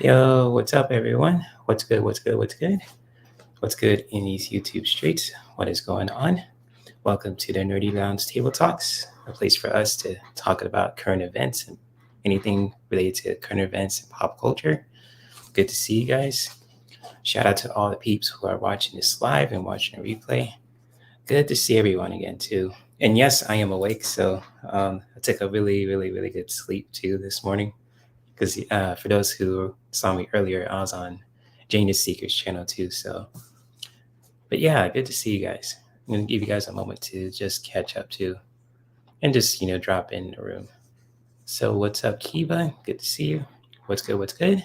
Yo, what's up, everyone? What's good? What's good? What's good? What's good in these YouTube streets? What is going on? Welcome to the Nerdy Lounge Table Talks, a place for us to talk about current events and anything related to current events and pop culture. Good to see you guys. Shout out to all the peeps who are watching this live and watching the replay. Good to see everyone again, too. And yes, I am awake, so I took a really good sleep, too, this morning. Because for those who saw me earlier, I was on Janus Seeker's channel too. So, but yeah, good to see you guys. I'm gonna give you guys a moment to just catch up too, and just drop in the room. So, what's up, Kiba? Good to see you. What's good? What's good?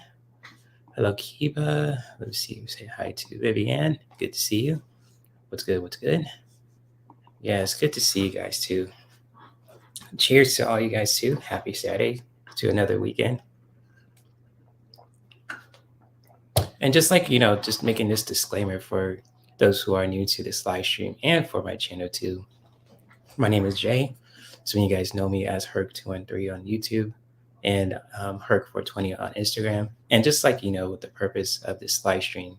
Hello, Kiba. Let me see. Say hi to Vivian. Good to see you. What's good? What's good? Yeah, it's good to see you guys too. Cheers to all you guys too. Happy Saturday to another weekend. And just like, just making this disclaimer for those who are new to this live stream and for my channel too. My name is Jay. So you guys know me as Herc213 on YouTube and Herc420 on Instagram. And just like, with the purpose of this live stream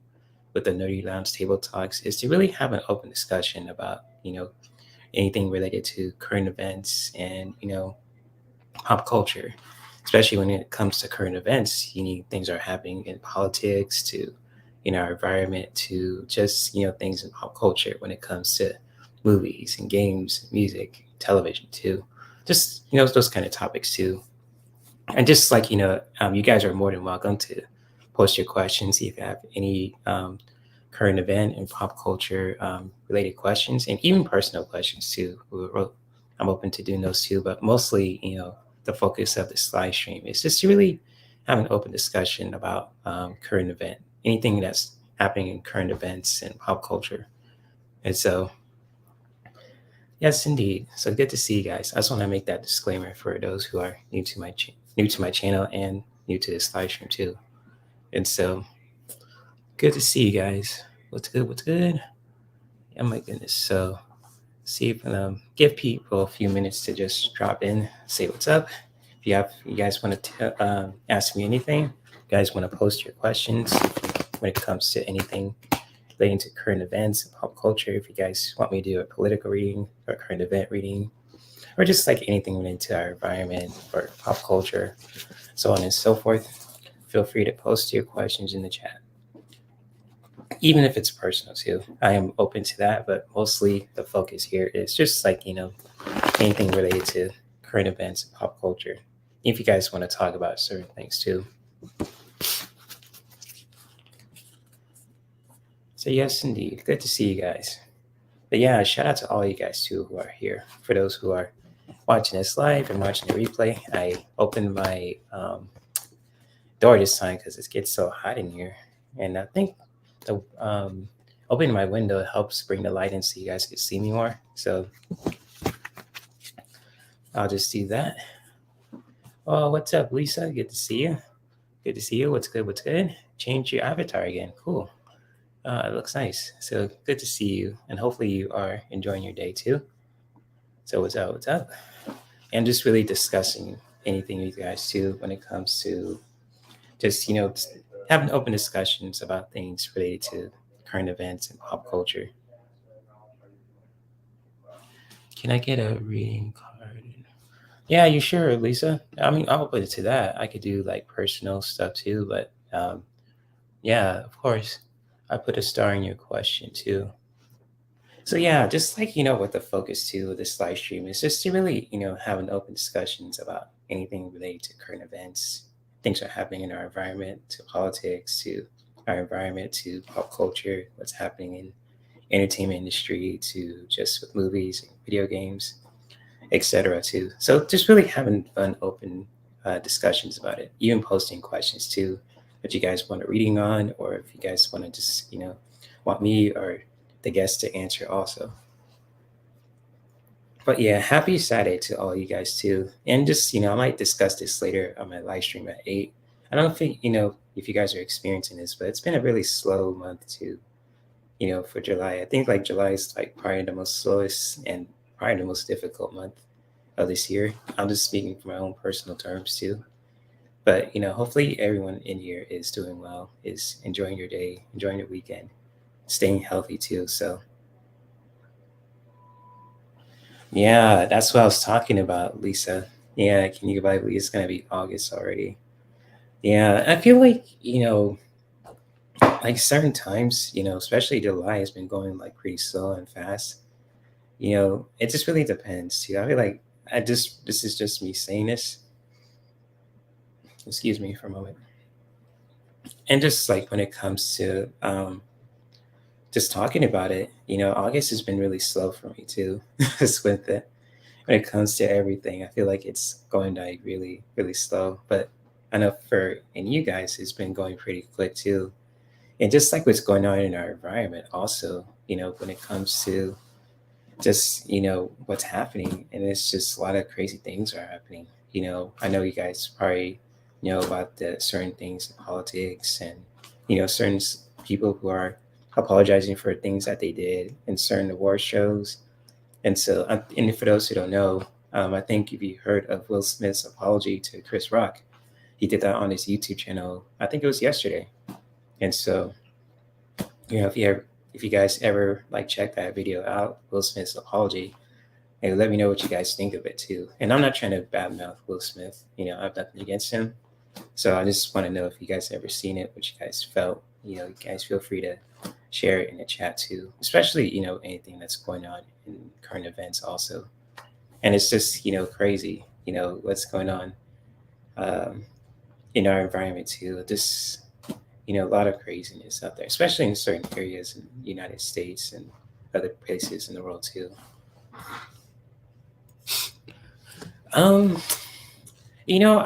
with the Nerdy Lounge Table Talks is to really have an open discussion about, anything related to current events and, pop culture, especially when it comes to current events. Things are happening in politics to our environment to just things in pop culture when it comes to movies and games, music, television too, just those kind of topics too. And just like you guys are more than welcome to post your questions if you have any current event and pop culture related questions and even personal questions too. I'm open to doing those too, but mostly the focus of this live stream is just to really have an open discussion about current event, anything that's happening in current events and pop culture. And so, yes, indeed. So good to see you guys. I just want to make that disclaimer for those who are new to my channel and new to this live stream too. And so, good to see you guys. What's good? What's good? Oh my goodness. So, see if give people a few minutes to just drop in, say what's up. If you guys want to ask me anything, you guys want to post your questions when it comes to anything relating to current events and pop culture. If you guys want me to do a political reading or current event reading, or just like anything related to our environment or pop culture, so on and so forth, feel free to post your questions in the chat. Even if it's personal too, I am open to that, but mostly the focus here is just like anything related to current events and pop culture. If you guys want to talk about certain things too. So yes, indeed, good to see you guys. But yeah, shout out to all you guys too who are here. For those who are watching this live and watching the replay, I opened my door this time because it gets so hot in here, and I think the opening my window helps bring the light in so you guys can see me more. So I'll just do that. Oh, what's up, Lisa? Good to see you. Good to see you. What's good? What's good? Change your avatar again. Cool. It looks nice. So good to see you, and hopefully you are enjoying your day too. So what's up? What's up? And just really discussing anything with you guys too when it comes to just having open discussions about things related to current events and pop culture. Can I get a reading card? Yeah, you sure, Lisa? I mean, I'll open it to that. I could do like personal stuff too, but yeah, of course. I put a star in your question too. So yeah, just like what the focus too of this live stream is just to really having open discussions about anything related to current events, things are happening in our environment, to politics, to our environment, to pop culture, what's happening in entertainment industry, to just with movies and video games, etc. too. So just really having fun, open discussions about it, even posting questions too, that you guys want a reading on, or if you guys want to just want me or the guest to answer also. But yeah, happy Saturday to all you guys too. And just I might discuss this later on my live stream at 8. I don't think if you guys are experiencing this, but it's been a really slow month too. For July, I think like July is like probably the most slowest and probably the most difficult month of this year. I'm just speaking from my own personal terms too. But hopefully everyone in here is doing well, is enjoying your day, enjoying your weekend, staying healthy too. So yeah, that's what I was talking about, Lisa. Yeah, can you believe it's gonna be August already? Yeah, I feel like like certain times, especially July has been going like pretty slow and fast. It just really depends too. I feel like this is just me saying this. Excuse me for a moment. And just like when it comes to just talking about it, August has been really slow for me too. Just with it when it comes to everything, I feel like it's going like really, really slow. But I know and you guys, it's been going pretty quick too. And just like what's going on in our environment, also, when it comes to just what's happening, and it's just a lot of crazy things are happening. I know you guys probably know about the certain things in politics, and certain people who are apologizing for things that they did in certain award shows. And so and for those who don't know, I think if you heard of Will Smith's apology to Chris Rock, he did that on his YouTube channel. I think it was yesterday. And so if you guys ever like check that video out, Will Smith's apology, and let me know what you guys think of it too. And I'm not trying to badmouth Will Smith. I have nothing against him. So I just want to know if you guys ever seen it, what you guys felt. You guys feel free to share it in the chat too, especially anything that's going on in current events also. And it's just crazy, what's going on in our environment too. Just a lot of craziness out there, especially in certain areas in the United States and other places in the world too. I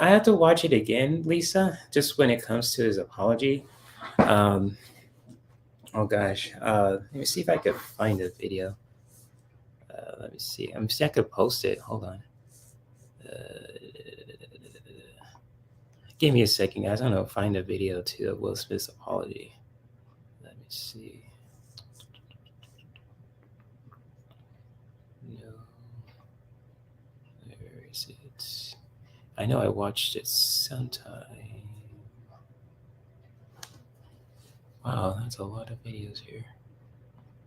have to watch it again, Lisa, just when it comes to his apology. Oh gosh, let me see if I could find a video. Let me see. I'm see I could post it. Hold on. Give me a second, guys. I don't know. Find a video to Will Smith's apology. Let me see. No. Where is it? I know I watched it sometime. Wow, that's a lot of videos here.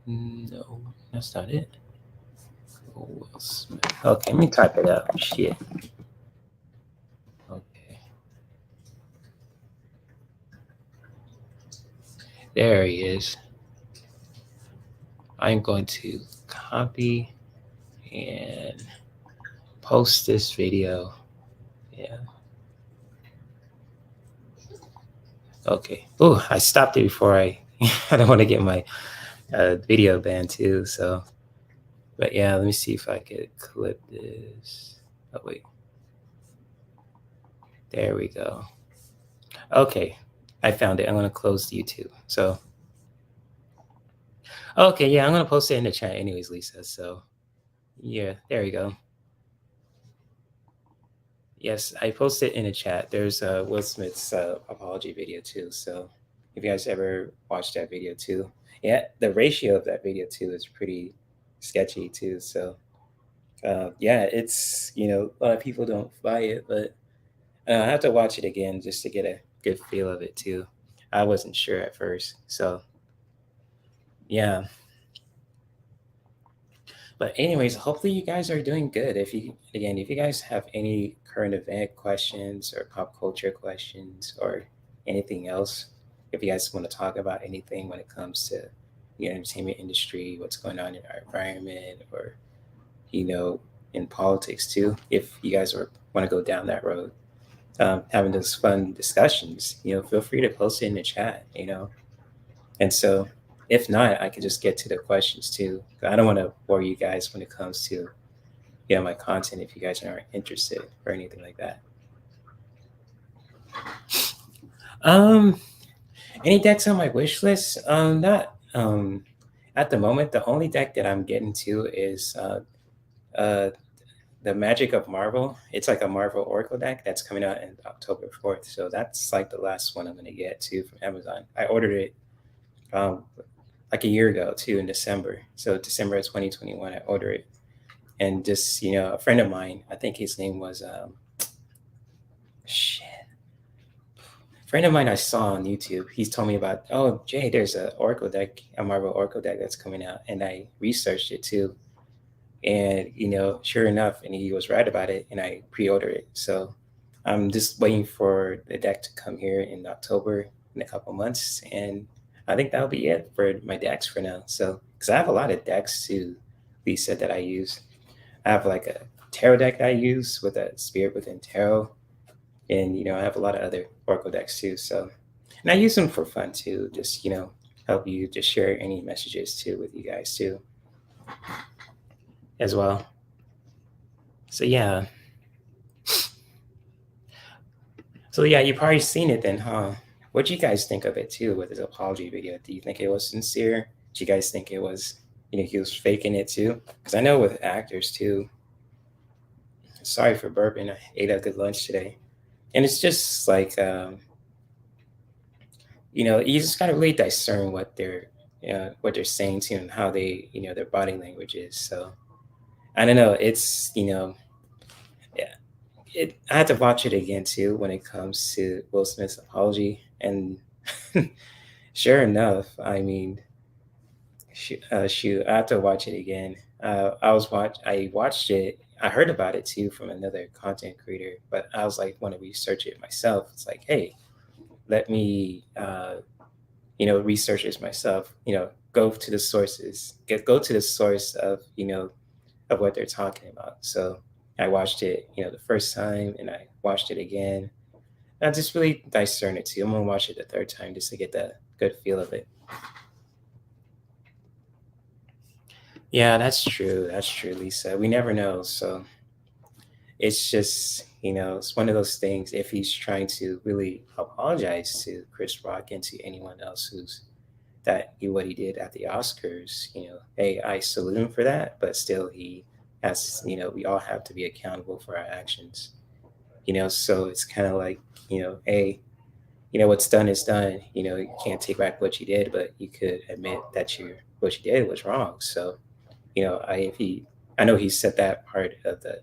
No, that's not it. Oh, Will Smith. Okay, let me type it out. Shit. Okay. There he is. I'm going to copy and post this video. Yeah. Okay. Oh, I stopped it before I don't want to get my video banned too. So, but yeah, let me see if I could clip this. Oh, wait. There we go. Okay. I found it. I'm going to close YouTube. So, okay. Yeah, I'm going to post it in the chat anyways, Lisa. So, yeah, there we go. Yes, I posted in the chat. There's Will Smith's apology video too. So if you guys ever watched that video too, yeah, the ratio of that video too is pretty sketchy too. So yeah, it's a lot of people don't buy it, but I have to watch it again just to get a good feel of it too. I wasn't sure at first, so yeah. But anyways, hopefully you guys are doing good. If you guys have any current event questions or pop culture questions or anything else, if you guys want to talk about anything when it comes to the entertainment industry, what's going on in our environment, or in politics too, if you guys want to go down that road, having those fun discussions, feel free to post it in the chat, And so if not, I could just get to the questions too. I don't want to bore you guys when it comes to my content if you guys aren't interested or anything like that. Any decks on my wish list? Not at the moment. The only deck that I'm getting to is the Magic of Marvel. It's like a Marvel Oracle deck that's coming out in October 4th. So that's like the last one I'm going to get too from Amazon. I ordered it like a year ago too, in December. So December of 2021, I ordered it. And just, a friend of mine, I think his name was, shit. friend of mine I saw on YouTube, he's told me about, oh, Jay, there's a Oracle deck, a Marvel Oracle deck that's coming out. And I researched it too. And, sure enough, and he was right about it, and I pre-ordered it. So I'm just waiting for the deck to come here in October in a couple months. And I think that'll be it for my decks for now. So, because I have a lot of decks too, Lisa, that I use. I have like a tarot deck I use with a Spirit Within Tarot. And, I have a lot of other Oracle decks too. So, and I use them for fun too, just, help you just share any messages too with you guys too as well. So yeah. So yeah, you've probably seen it then, huh? What do you guys think of it too with his apology video? Do you think it was sincere? Do you guys think it was, he was faking it too? Because I know with actors too. Sorry for burping. I ate a good lunch today. And it's just like, you just gotta really discern what they're saying to you and how they, their body language is. So I don't know. It's, yeah, I had to watch it again too when it comes to Will Smith's apology, and sure enough, I mean, shoot, I have to watch it again. I watched it. I heard about it too from another content creator, but I was like, want to research it myself. It's like, hey, let me, research this myself. Go to the sources. Go to the source of of what they're talking about. So I watched it, the first time, and I watched it again. I just really discern it too. I'm gonna watch it the third time just to get the good feel of it. Yeah, that's true. That's true, Lisa. We never know. So it's just, it's one of those things. If he's trying to really apologize to Chris Rock and to anyone else who's what he did at the Oscars, hey, I salute him for that, but still he has, we all have to be accountable for our actions. So it's kind of like, hey, what's done is done. You can't take back what you did, but you could admit that what you did was wrong. So, I know he said that part of the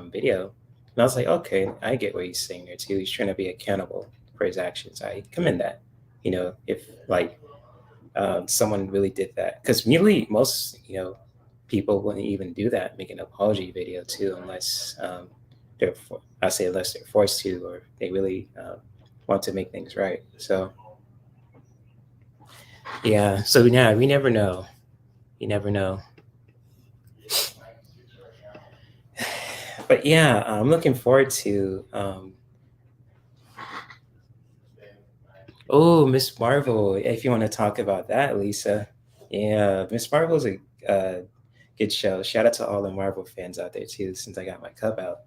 video, and I was like, okay, I get what he's saying there too. He's trying to be accountable for his actions. I commend that. If like someone really did that, because really most people wouldn't even do that, make an apology video too, unless unless they're forced to, or they really want to make things right. So yeah, so yeah, we never know. You never know. But yeah, I'm looking forward to. Oh, Miss Marvel! If you want to talk about that, Lisa. Yeah, Miss Marvel's a good show. Shout out to all the Marvel fans out there too. Since I got my cup out,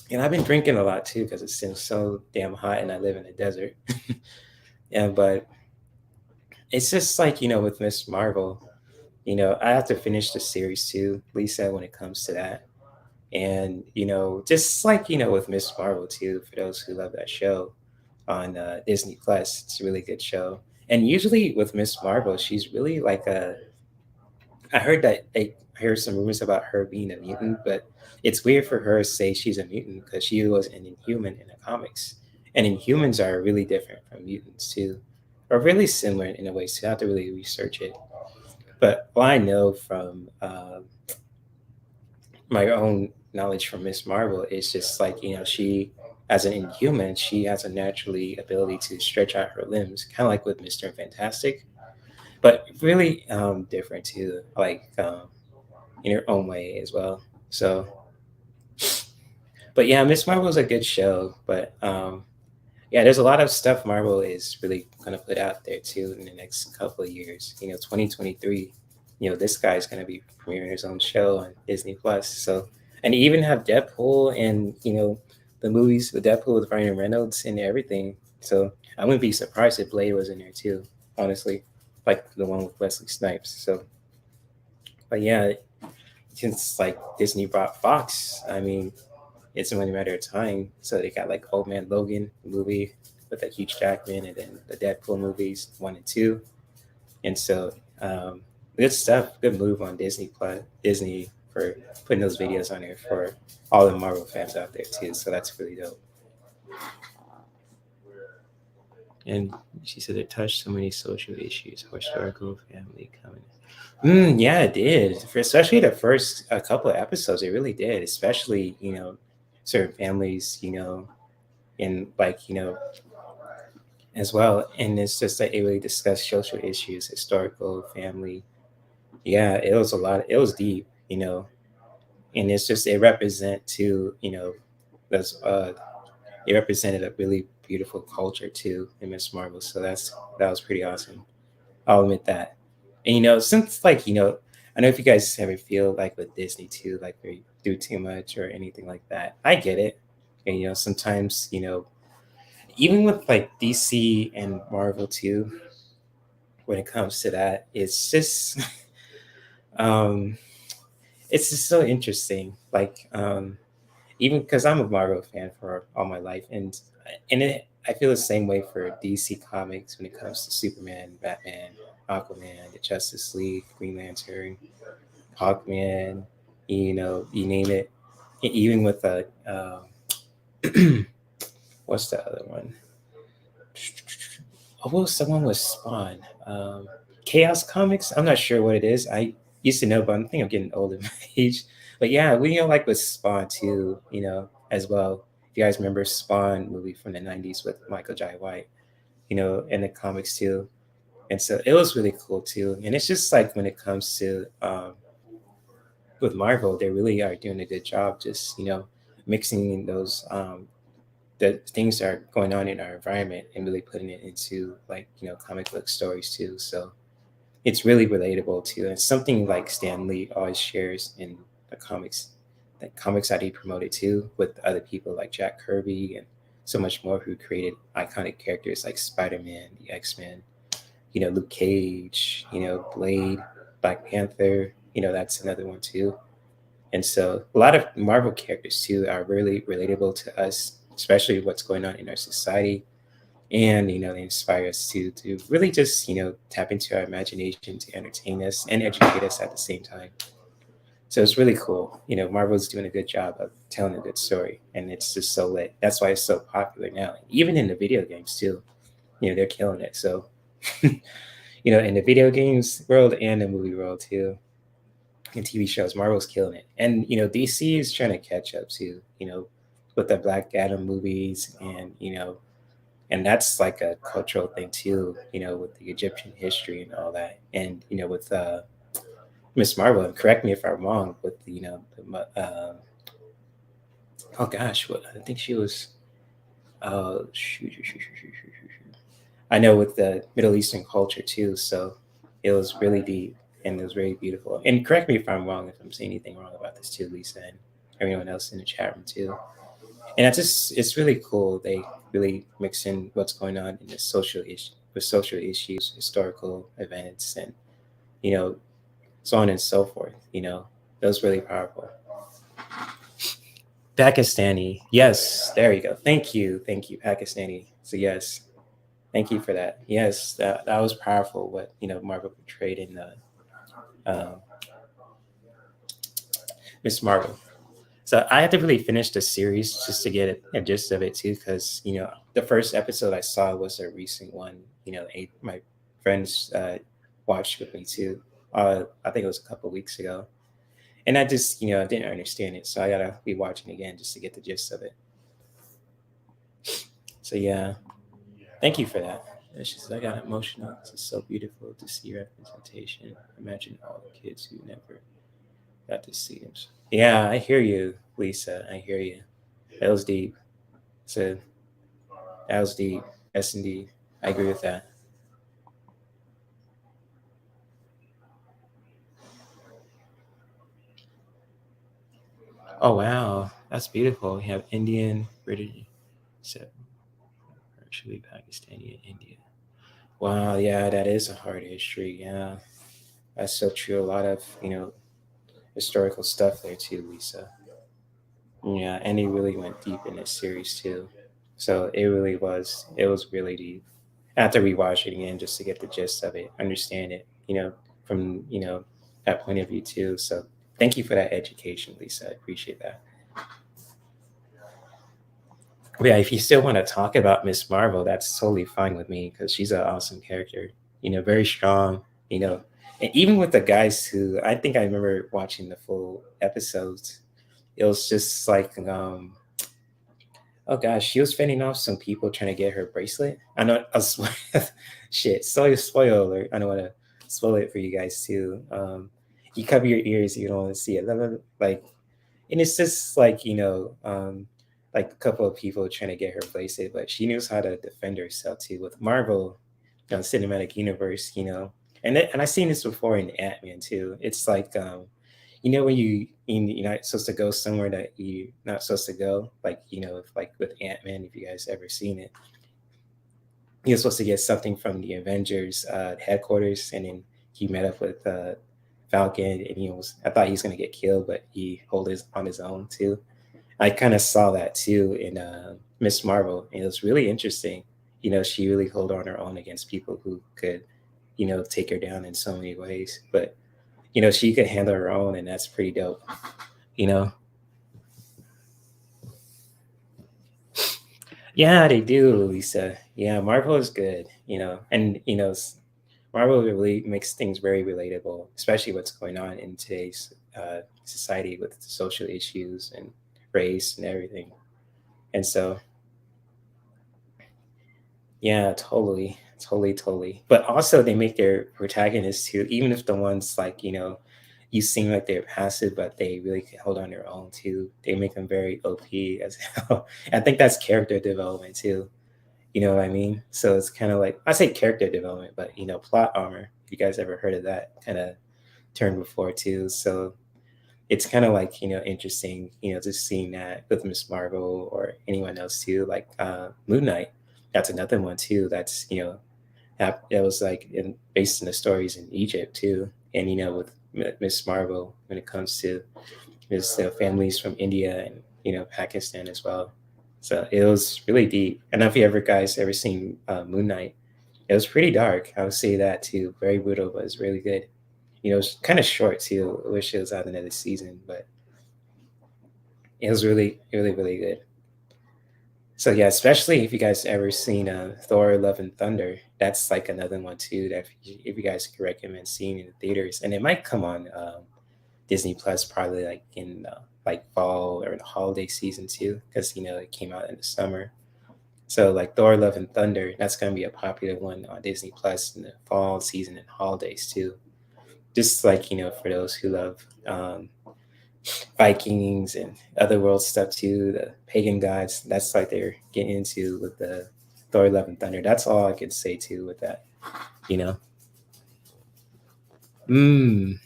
and I've been drinking a lot too because it's been so damn hot, and I live in a desert. Yeah, but it's just like with Miss Marvel. I have to finish the series too, Lisa, when it comes to that. And, just like, with Miss Marvel too, for those who love that show on Disney Plus, it's a really good show. And usually with Miss Marvel, she's really like I heard that I heard some rumors about her being a mutant, but it's weird for her to say she's a mutant because she was an inhuman in the comics. And inhumans are really different from mutants too, or really similar in a way, so you have to really research it. But what I know from my own knowledge from Miss Marvel is just like, she, as an inhuman, she has a naturally ability to stretch out her limbs, kind of like with Mr. Fantastic, but really different too, like in her own way as well. So, but yeah, Miss Marvel is a good show, but yeah, there's a lot of stuff Marvel is really going to put out there too in the next couple of years. 2023, this guy's going to be premiering his own show on Disney Plus. So, and even have Deadpool and, the movies with Deadpool with Ryan Reynolds and everything. So I wouldn't be surprised if Blade was in there too, honestly, like the one with Wesley Snipes. So, but yeah, since like Disney bought Fox, I mean, it's only a matter of time. So they got like Old Man Logan movie with that Hugh Jackman, and then the Deadpool movies 1 and 2. And so good stuff, good move on Disney for putting those videos on there for all the Marvel fans out there too. So that's really dope. And she said it touched so many social issues, historical, family, coming. Yeah, it did. Especially the first couple of episodes, it really did. Especially, certain families, and like, as well. And it's just like it really discussed social issues, historical, family. Yeah, it was a lot. It was deep, and it's just it represent too, that's it represented a really beautiful culture too in Miss Marvel. So that was pretty awesome. I'll admit that. And since like I know if you guys ever feel like with Disney too, like they do too much or anything like that. I get it. And sometimes even with like DC and Marvel too, when it comes to that, it's just um it's just so interesting. Like even because I'm a Marvel fan for all my life, I feel the same way for DC Comics when it comes to Superman, Batman, Aquaman, the Justice League, Green Lantern, Hawkman, you name it. Even with what's the other one? Oh, what was someone with Spawn? Chaos Comics. I'm not sure what it is. I used to know, but I think I'm getting old in my age. But yeah, we like with Spawn too. As well. If you guys remember Spawn movie from the '90s with Michael Jai White, in the comics too. And so it was really cool too. And it's just like when it comes to with Marvel, they really are doing a good job just mixing those the things that are going on in our environment and really putting it into like comic book stories too. So it's really relatable too. And something like Stan Lee always shares in the comics that he promoted too with other people like Jack Kirby and so much more who created iconic characters like Spider-Man, the X-Men, Luke Cage, Blade, Black Panther, that's another one too. And so a lot of Marvel characters too are really relatable to us, especially what's going on in our society. And they inspire us to really just tap into our imagination to entertain us and educate us at the same time. So it's really cool. Marvel's doing a good job of telling a good story, and it's just so lit. That's why it's so popular now. Even in the video games too, they're killing it. So in the video games world and the movie world too, and TV shows, Marvel's killing it. And DC is trying to catch up too. With the Black Adam movies, and that's like a cultural thing too. With the Egyptian history and all that, and with Miss Marvel. And correct me if I'm wrong. With oh gosh, what I think she was. Shoot. I know with the Middle Eastern culture too. So it was really deep and it was very beautiful. And correct me if I'm wrong, if I'm saying anything wrong about this too, Lisa, and everyone else in the chat room too. And it's really cool. They really mix in what's going on in the social issues, historical events, and you know, so on and so forth. That was really powerful. Pakistani, yes, there you go. Thank you, Pakistani. So yes, thank you for that. Yes, that was powerful. What Marvel portrayed in um, Miss Marvel. So I had to really finish the series just to get a gist of it too, because the first episode I saw was a recent one. My friends watched with me too. I think it was a couple weeks ago, and I just I didn't understand it, so I gotta be watching again just to get the gist of it. So yeah, thank you for that. And she said I got emotional. It's so beautiful to see representation. Imagine all the kids who never got to see them. Yeah, I hear you, Lisa. I hear you. That was deep. So that was deep. Yes, indeed. I agree with that. Oh wow, that's beautiful. We have Indian, British, so actually Pakistani, and India. Wow, yeah, that is a hard history. Yeah, that's so true. A lot of historical stuff there too, Lisa. Yeah, and he really went deep in this series too. So it really was. It was really deep. I have to rewatch it again just to get the gist of it, understand it. From that point of view too. So thank you for that education, Lisa. I appreciate that. But yeah, if you still want to talk about Miss Marvel, that's totally fine with me because she's an awesome character. Very strong. And even with the guys who I think I remember watching the full episodes, it was just like, oh gosh, she was fending off some people trying to get her bracelet. I know, shit, spoiler alert. I don't want to spoil it for you guys too. You cover your ears, you don't want to see it. Like, and it's just like like a couple of people trying to get her bracelet, but she knows how to defend herself too with Marvel, cinematic universe. And I've seen this before in Ant-Man too. It's like when you're not supposed to go somewhere that you're not supposed to go, like if, like with Ant-Man, if you guys ever seen it, he was supposed to get something from the Avengers headquarters, and then he met up with Falcon, and I thought he was gonna get killed, but he hold his on his own too. I kind of saw that too in Miss Marvel, and it was really interesting. She really hold on her own against people who could take her down in so many ways, but she could handle her own, and that's pretty dope. you know yeah, they do, Lisa. Yeah, Marvel is good. And Marvel really makes things very relatable, especially what's going on in today's society with social issues and race and everything. And so, yeah, totally, totally, totally. But also, they make their protagonists too, even if the ones like you seem like they're passive, but they really can hold on their own too. They make them very OP as hell. I think that's character development too. You know what I mean? So it's kind of like, I say character development, but plot armor. If you guys ever heard of that kind of term before too. So it's kind of like interesting, just seeing that with Miss Marvel or anyone else too, like Moon Knight. That's another one too. That's that was like based in the stories in Egypt too, and with Miss Marvel when it comes to his families from India and Pakistan as well. So it was really deep. I don't know if you ever guys ever seen Moon Knight. It was pretty dark. I would say that too. Very brutal, but it's really good. It's kind of short too. I wish it was out another season, but it was really, really, really good. So yeah, especially if you guys ever seen Thor: Love and Thunder, that's like another one too. That if you guys could recommend seeing in the theaters, and it might come on Disney Plus probably like in like fall or the holiday season too, because it came out in the summer. So like Thor: Love and Thunder, that's gonna be a popular one on Disney Plus in the fall season and holidays too. Just like for those who love Vikings and other world stuff too, the pagan gods. That's like they're getting into with the Thor: Love and Thunder. That's all I could say too with that. You know. Mm.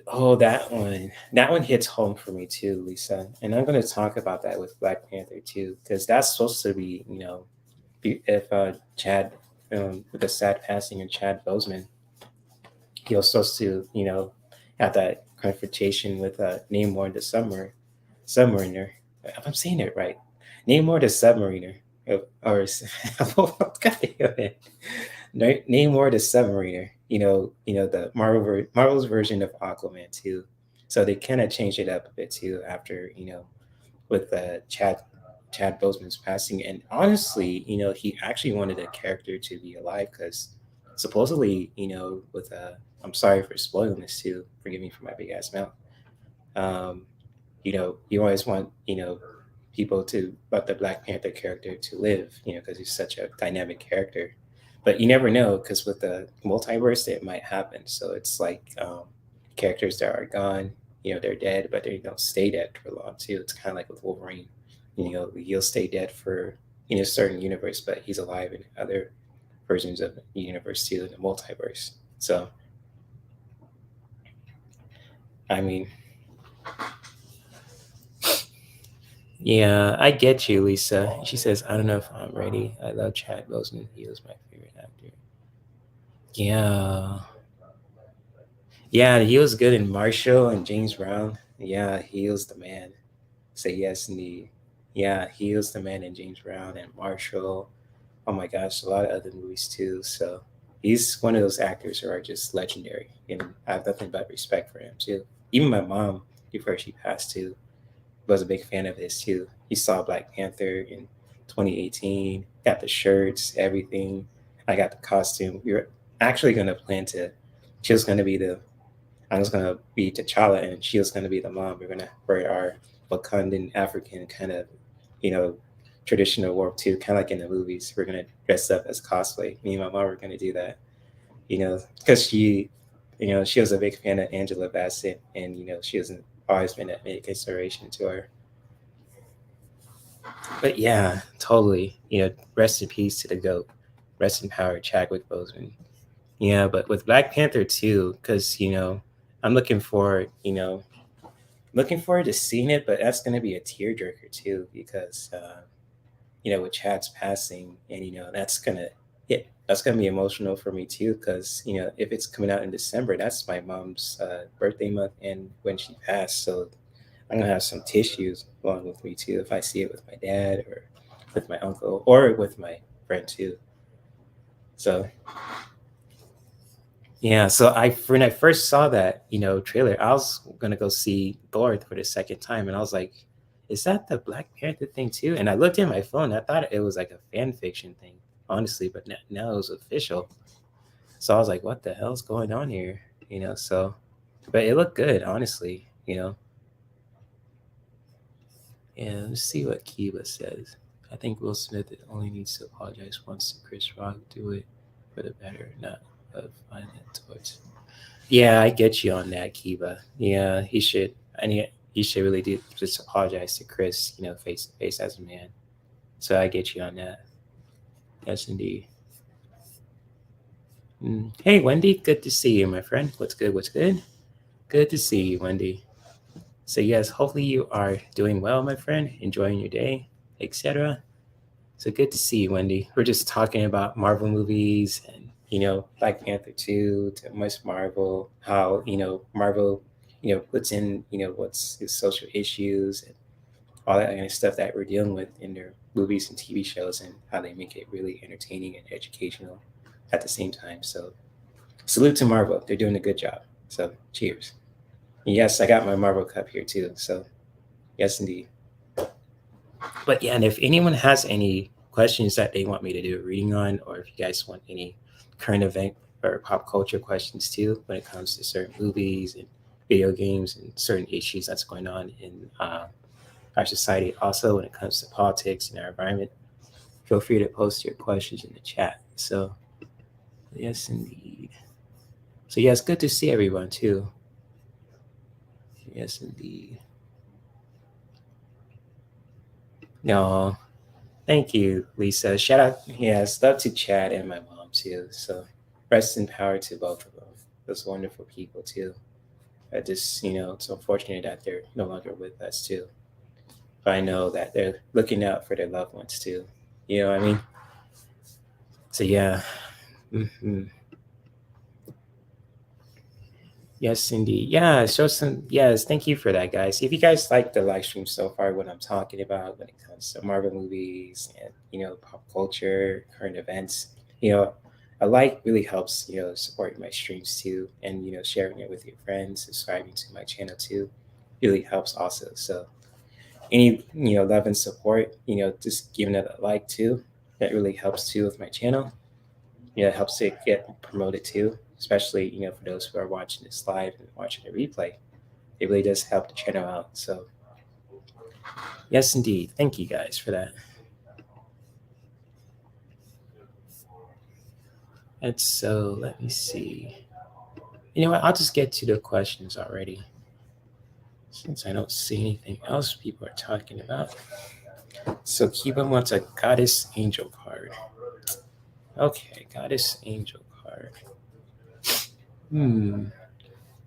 Oh, that one. That one hits home for me too, Lisa. And I'm going to talk about that with Black Panther too, because that's supposed to be, if Chad, with the sad passing of Chad Boseman, he was supposed to, have that confrontation with Namor the submariner. If I'm saying it right, Namor the submariner, or God damn it. Namor the submariner. The Marvel's version of Aquaman too. So they kind of changed it up a bit too after with Chad Boseman's passing. And honestly, he actually wanted the character to be alive because supposedly, with I'm sorry for spoiling this too. Forgive me for my big ass mouth. Um, you always want people to but the Black Panther character to live, because he's such a dynamic character. But you never know because with the multiverse, it might happen. So it's like characters that are gone, they're dead, but they don't stay dead for long too. It's kind of like with Wolverine. He'll stay dead for in a certain universe, but he's alive in other versions of the universe too, in the multiverse. So, I mean, yeah, I get you, Lisa. She says, I don't know if I'm ready. I love Chad Boseman. He was my favorite actor. Yeah. Yeah, he was good in Marshall and James Brown. Yeah, he was the man. Say yes, indeed. Yeah, he was the man in James Brown and Marshall. Oh my gosh, a lot of other movies too. So he's one of those actors who are just legendary. And I have nothing but respect for him too. Even my mom, before she passed too, was a big fan of his too. He saw Black Panther in 2018, got the shirts, everything. I got the costume. We were actually going to plan to, she was going to be I was going to be T'Challa and she was going to be the mom. We're going to wear our Wakandan African kind of, traditional warp too, kind of like in the movies. We're going to dress up as cosplay. Me and my mom were going to do that, because she was a big fan of Angela Bassett, and she hasn't always been a big inspiration to her. But yeah, totally. Rest in peace to the GOAT. Rest in power, Chadwick Boseman. Yeah, but with Black Panther too, because I'm looking forward to seeing it, but that's gonna be a tearjerker too, because with Chad's passing, and that's gonna be emotional for me too, because if it's coming out in December, that's my mom's birthday month and when she passed, so I'm gonna have some tissues along with me too if I see it with my dad or with my uncle or with my friend too. So yeah, so when I first saw that trailer, I was gonna go see Thor for the second time, and I was like, is that the Black Panther thing too? And I looked at my phone, I thought it was like a fan fiction thing, honestly, but now it was official. So I was like, what the hell's going on here? So, but it looked good, honestly. Yeah, let's see what Kiva says. I think Will Smith only needs to apologize once to Chris Rock. Do it for the better, not of violent towards. Yeah, I get you on that, Kiva. Yeah, he should. He should really do just apologize to Chris, face to face as a man. So I get you on that. Yes, indeed. Hey, Wendy, good to see you, my friend. What's good? What's good? Good to see you, Wendy. So yes, hopefully you are doing well, my friend, enjoying your day, etc. So good to see you, Wendy. We're just talking about Marvel movies and Black Panther 2 to Miss Marvel, how Marvel puts in what's his social issues and all that kind of stuff that we're dealing with in their movies and TV shows, and how they make it really entertaining and educational at the same time. So salute to Marvel. They're doing a good job. So cheers. Yes, I got my Marvel cup here too. So, yes, indeed. But yeah, and if anyone has any questions that they want me to do a reading on, or if you guys want any current event or pop culture questions too, when it comes to certain movies and video games and certain issues that's going on in our society, also when it comes to politics and our environment, feel free to post your questions in the chat. So, yes, indeed. So, yes, good to see everyone too. Yes, indeed. No, thank you, Lisa. Shout out, yes, love to Chad and my mom too. So rest in power to both of them. Those wonderful people too. I just, it's unfortunate that they're no longer with us too. But I know that they're looking out for their loved ones too. You know what I mean? So yeah. Yes, indeed. Yeah, show some. Yes, thank you for that, guys. If you guys like the live stream so far, what I'm talking about when it comes to Marvel movies and pop culture, current events, a like really helps support my streams too, and sharing it with your friends, subscribing to my channel too, really helps also. So any love and support, just giving it a like too, that really helps too with my channel. It helps it get promoted too, especially for those who are watching this live and watching the replay. It really does help the channel out. So yes, indeed. Thank you guys for that. And so let me see. You know what? I'll just get to the questions already, since I don't see anything else people are talking about. So Kiba wants a Goddess Angel card. Okay, Goddess Angel card.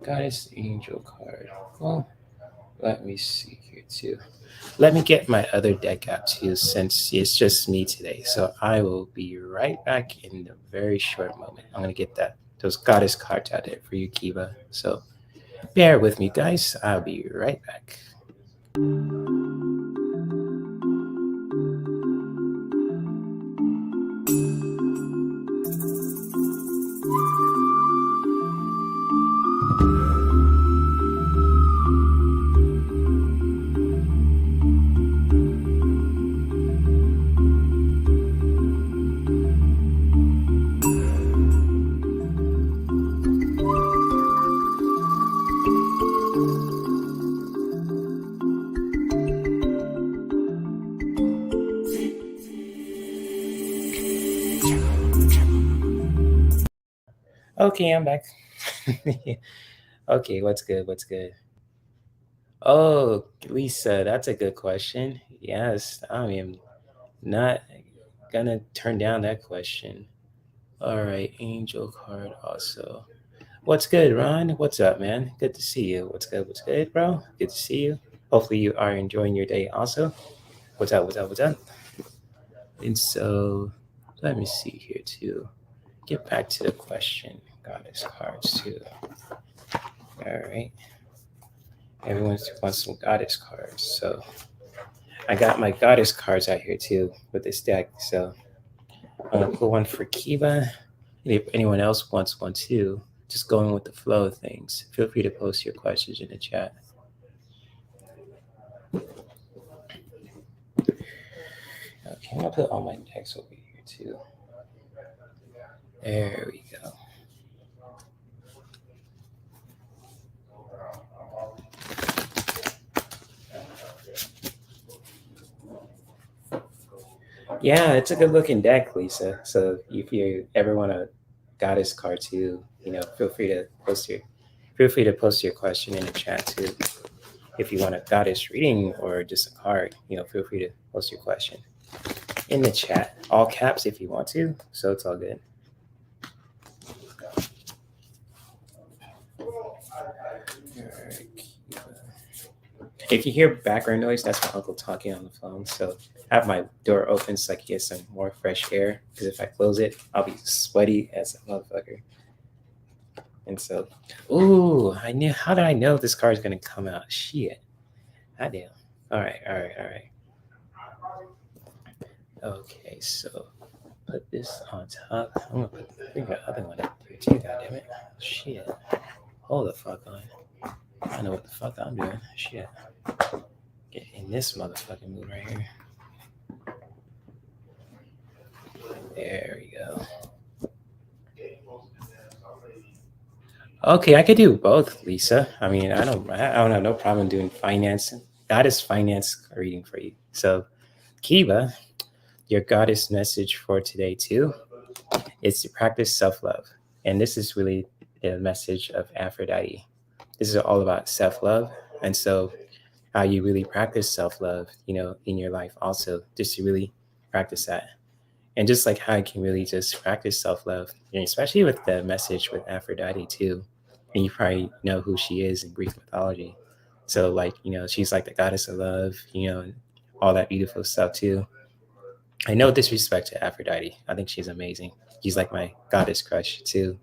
Goddess Angel card. Well, let me see here too. Let me get my other deck out too, since it's just me today. So I will be right back in a very short moment. I'm gonna get those goddess cards out there for you, Kiva. So bear with me, guys. I'll be right back. Okay, I'm back. Okay, what's good? What's good? Oh, Lisa, that's a good question. Yes, I am not gonna turn down that question. All right, angel card also. What's good, Ron? What's up, man? Good to see you. What's good? What's good, bro? Good to see you. Hopefully you are enjoying your day also. What's up? What's up? What's up? And so let me see here too. Get back to the question. Goddess cards too. All right. Everyone wants some goddess cards. So I got my goddess cards out here too with this deck. So I'm gonna pull one for Kiva. And if anyone else wants one too, just going with the flow of things, feel free to post your questions in the chat. Okay, I'm gonna put all my decks over here too. There we go. Yeah, it's a good looking deck, Lisa. So if you ever want a goddess card too, feel free to post your question in the chat too. If you want a goddess reading or just a card, feel free to post your question in the chat. All caps if you want to, so it's all good. If you hear background noise, that's my uncle talking on the phone. So I have my door open so I can get some more fresh air. Because if I close it, I'll be sweaty as a motherfucker. And so, ooh, how did I know this card is gonna come out? Shit. I damn. All right. Okay, so put this on top. I'm gonna bring the other one up here too, goddammit. Shit. Hold the fuck on. I know what the fuck I'm doing. Shit. Get in this motherfucking mood right here. There we go. Okay, I could do both, Lisa. I mean, I don't have no problem doing finance. Goddess finance reading for you. So, Kiva, your goddess message for today too is to practice self-love. And this is really the message of Aphrodite. This is all about self-love. And so how you really practice self-love, in your life also, just to really practice that. And just like how you can really just practice self-love, especially with the message with Aphrodite too. And you probably know who she is in Greek mythology. So like, she's like the goddess of love, and all that beautiful stuff too. I no disrespect to Aphrodite. I think she's amazing. She's like my goddess crush too.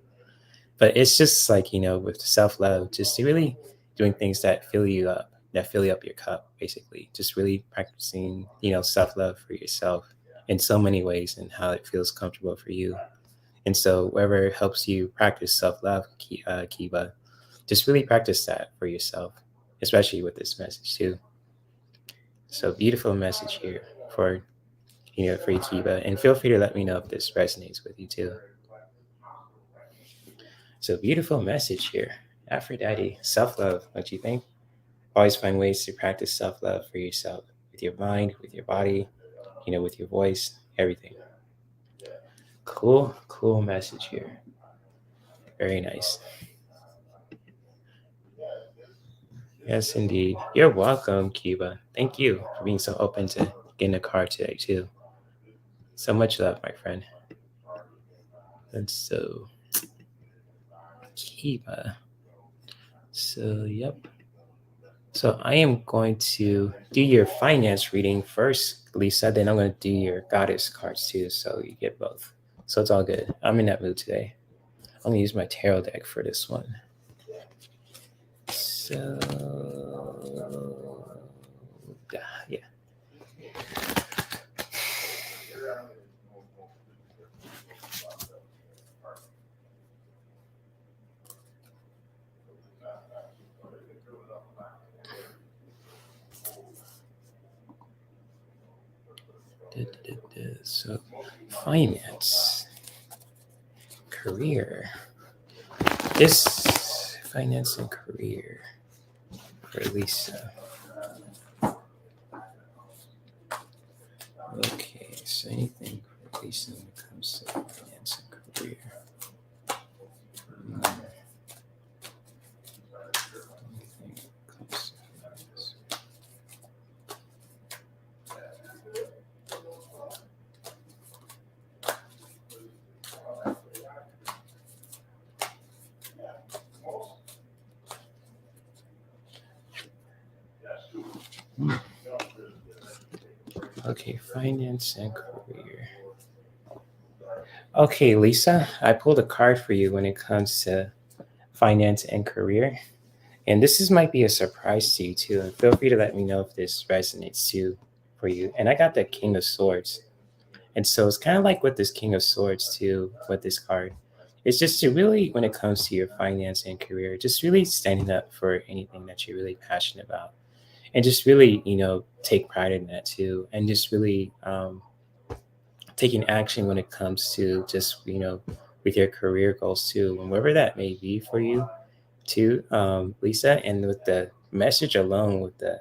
But it's just like, with self-love, just to really doing things that fill you up your cup, basically. Just really practicing, self-love for yourself in so many ways and how it feels comfortable for you. And so wherever helps you practice self-love, Kiva, just really practice that for yourself, especially with this message too. So beautiful message here for for you, Kiva. And feel free to let me know if this resonates with you too. So beautiful message here. Aphrodite, self-love, don't you think? Always find ways to practice self-love for yourself, with your mind, with your body, with your voice, everything. Cool message here. Very nice. Yes, indeed. You're welcome, Cuba. Thank you for being so open to getting a card today, too. So much love, my friend. And so, Cuba. So, yep. So I am going to do your finance reading first, Lisa. Then I'm going to do your goddess cards too, so you get both. So it's all good. I'm in that mood today. I'm going to use my tarot deck for this one. So, yeah. So, finance, career. This finance and career for Lisa. Okay, so anything for Lisa when it comes to finance and career. Okay, finance and career. Okay, Lisa, I pulled a card for you when it comes to finance and career. And might be a surprise to you too. And feel free to let me know if this resonates too for you. And I got the King of Swords. And so it's kind of like with this King of Swords too, with this card. It's just to really, when it comes to your finance and career, just really standing up for anything that you're really passionate about. And just really, take pride in that too. And just really taking action when it comes to just, with your career goals too. And wherever that may be for you too, Lisa. And with the message alone, with the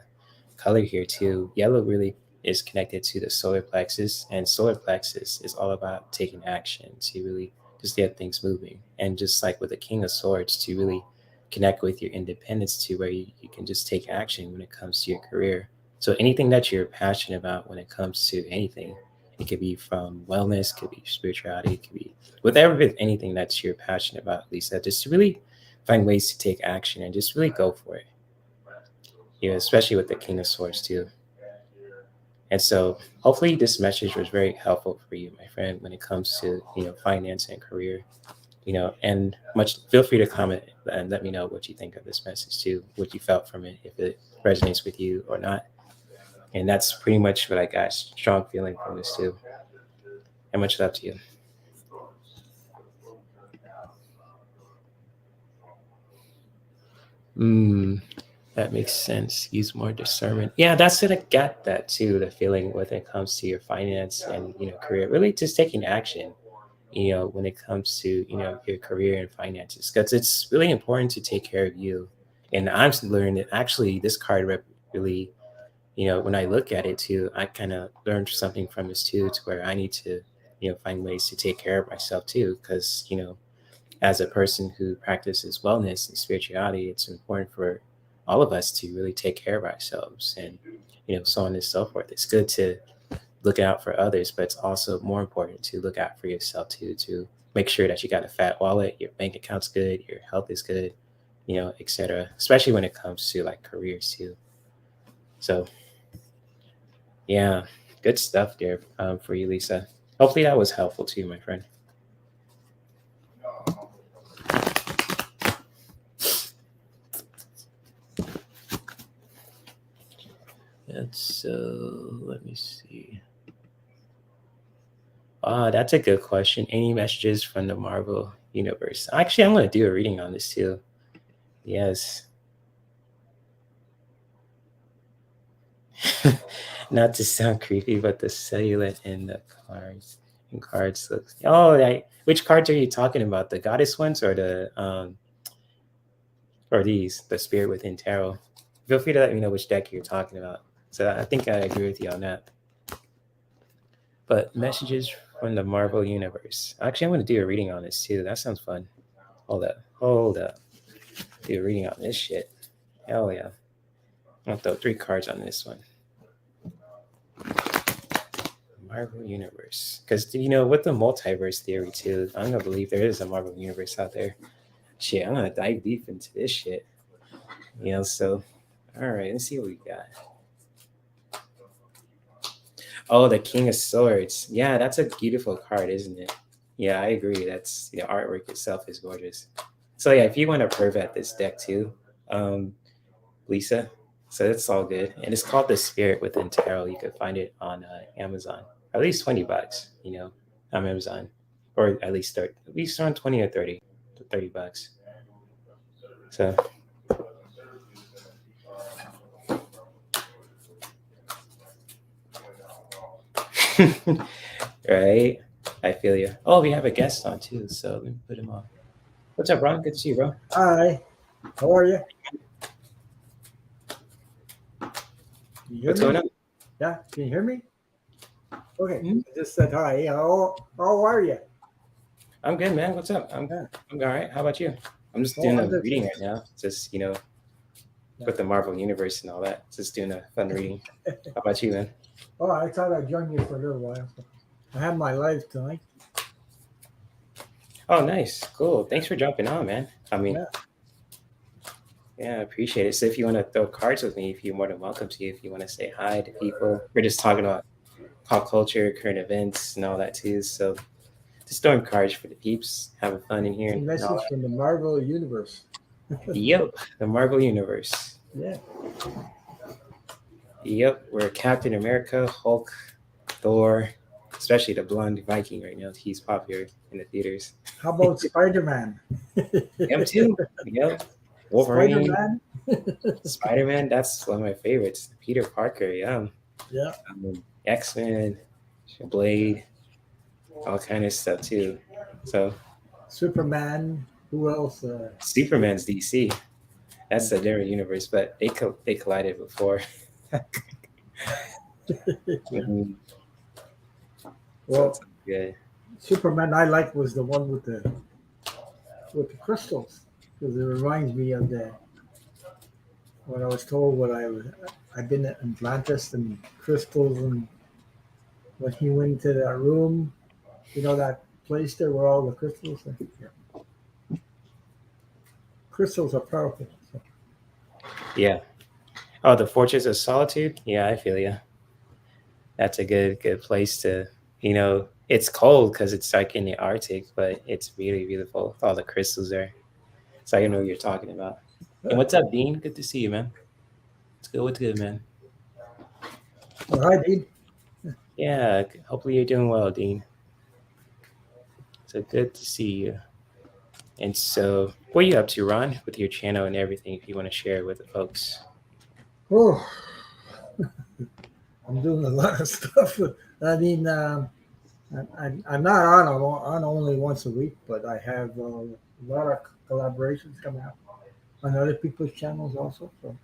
color here too, yellow really is connected to the solar plexus, and solar plexus is all about taking action to really just get things moving. And just like with the King of Swords, to really connect with your independence to where you can just take action when it comes to your career. So anything that you're passionate about when it comes to anything, it could be from wellness, could be spirituality, it could be whatever, anything that you're passionate about, Lisa, just to really find ways to take action and just really go for it. Especially with the King of Swords too. And so hopefully this message was very helpful for you, my friend, when it comes to, finance and career, and feel free to comment and let me know what you think of this message too, what you felt from it, if it resonates with you or not. And that's pretty much what I got. Strong feeling from this too. And much love to you. That makes sense. Use more discernment. Yeah, that's what I got that too. The feeling when it comes to your finance and career, really just taking action. When it comes to your career and finances, because it's really important to take care of you. And I'm learning that actually this card really, when I look at it too, I kind of learned something from this too, to where I need to find ways to take care of myself too, because as a person who practices wellness and spirituality, it's important for all of us to really take care of ourselves, and so on and so forth. It's good to look out for others, but it's also more important to look out for yourself too, to make sure that you got a fat wallet, your bank account's good, your health is good, etc. Especially when it comes to like careers too. So yeah, good stuff there for you, Lisa. Hopefully that was helpful to you, my friend. Let me see. That's a good question. Any messages from the Marvel universe? Actually, I'm going to do a reading on this too. Yes. Not to sound creepy, but the cellular in the cards looks. Oh, which cards are you talking about? The goddess ones or the Spirit Within Tarot? Feel free to let me know which deck you're talking about. So I think I agree with you on that. But messages from the Marvel universe. Actually, I'm going to do a reading on this too. That sounds fun. Hold up. Do a reading on this shit. Hell yeah. I'll throw 3 cards on this one. Marvel universe. Because, with the multiverse theory too, I'm going to believe there is a Marvel universe out there. Shit, I'm going to dive deep into this shit. So, all right, let's see what we got. Oh, the King of Swords. Yeah, that's a beautiful card, isn't it? Yeah, I agree. That's the artwork itself is gorgeous. So yeah, if you want to perv at this deck too, Lisa, so it's all good. And it's called The Spirit Within Tarot. You can find it on Amazon. At least $20, on Amazon. Or at least around 20 or 30 to $30. So right. I feel you. Oh, we have a guest on too, so let me put him on. What's up, Ron? Good to see you, bro. Hi. How are you? What's going on? Yeah, can you hear me? Okay, I just said hi. How are you? I'm good, man. What's up? I'm all right. How about you? I'm just doing a reading right now. Just with the Marvel universe and all that. Just doing a fun reading. How about you, man? Oh, I thought I'd join you for a little while. I have my live tonight. Oh, nice. Cool. Thanks for jumping on, man. I mean, yeah, I appreciate it. So if you want to throw cards with me, if you're more than welcome to. If you want to say hi to people, we're just talking about pop culture, current events, and all that too. So just throwing cards for the peeps, having fun in here A and all message that. from the Marvel universe. Yep, the Marvel Universe. Yeah. Yep, we're Captain America, Hulk, Thor, especially the blonde Viking right now. He's popular in the theaters. How about Spider-Man? Him too. Yep. Wolverine, Spider-Man? Spider Man. That's one of my favorites. Peter Parker. Yeah. Yeah. X Men, Blade, all kind of stuff too. So Superman. Who else? Superman's DC. That's a different universe, but they collided before. Mhm. So Well, it's good. Superman I like was the one with the crystals, because it reminds me of the when I was told what I've been at Atlantis and crystals, and when he went to that room, that place there where all the crystals are. Yeah. Crystals are powerful. So. Yeah. Oh, the Fortress of Solitude. Yeah, I feel you. That's a good place to. It's cold because it's like in the Arctic, but it's really beautiful. All the crystals there. So I know what you're talking about. And what's up, Dean? Good to see you, man. It's good. What's good, man? Well, hi, Dean. Yeah. Hopefully you're doing well, Dean. So good to see you. And so, what are you up to, Ron, with your channel and everything? If you want to share with the folks. Oh, I'm doing a lot of stuff. I mean, I'm not on only once a week, but I have a lot of collaborations coming up on other people's channels also. So,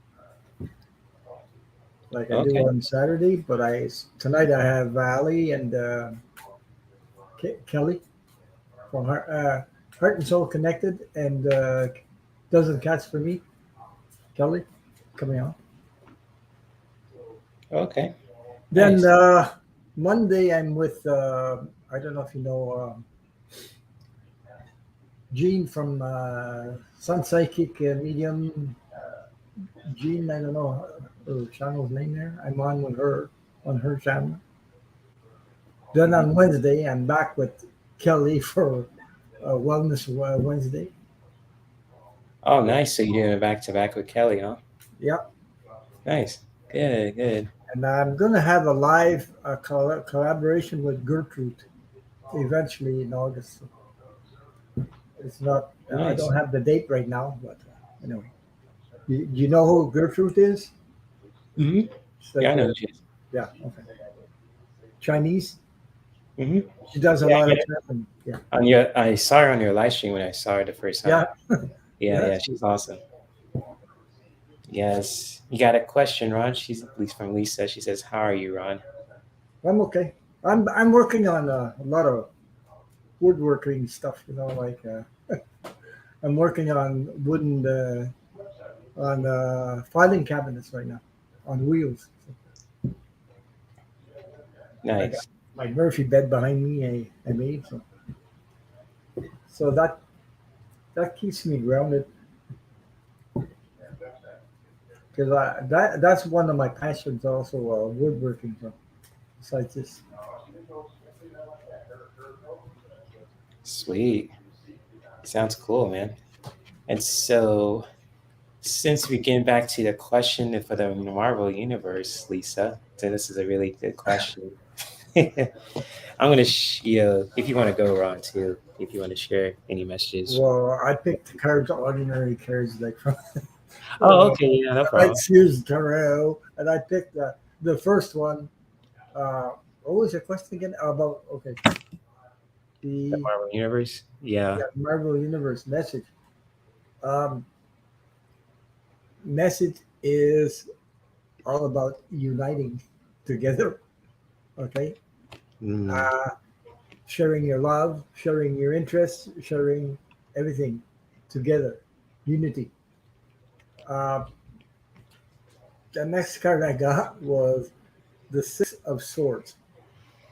like I do Okay. on Saturday, but tonight I have Valley and Kelly from Heart and Soul Connected, and Dozen Cats for Me, Kelly, coming on. Okay. Then Nice. Monday I'm with I don't know if you know Jean from Sun Psychic Medium. Jean, I don't know her channel's name there. I'm on with her on her channel. Then Mhm. on Wednesday I'm back with Kelly for Wellness Wednesday. Oh, nice. So you're doing it back to back with Kelly, huh? Yeah. Nice. Good. Good. And I'm going to have a live collaboration with Gertrude eventually in August. It's not, I Nice. don't have the date right now, but anyway. You know who Gertrude is? Hmm. It's Yeah, like, I know who she is. yeah, okay. Chinese. Hmm. She does a Yeah, lot yeah. of traveling. Yeah. I saw her on your live stream when I saw her the first time. Yeah. Yeah, Yeah. yeah, she's awesome. Yes. You got a question, Ron? She's at least from Lisa. She says, "How are you, Ron?" I'm okay. I'm working on a lot of woodworking stuff, like I'm working on wooden on filing cabinets right now on wheels. I got Nice. my Murphy bed behind me. I made so that keeps me grounded because that's one of my passions also, woodworking. So besides this, Sweet. Sounds cool, man. And so, since we get back to the question for the Marvel Universe, Lisa, so this is a really good question. I'm gonna, if you want to go, Ron, too, if you want to share any messages. well, I picked cards, ordinary cards like from Oh, uh, okay, yeah, no like problem. Sears Tarot, and I picked the first one. What was your question again? About okay, The the Marvel Universe, yeah. yeah, Marvel Universe message. Um, Message is all about uniting together. Okay, Mm, uh, sharing your love, sharing your interests, sharing everything together. Unity. Uh, the next card I got was the Six of Swords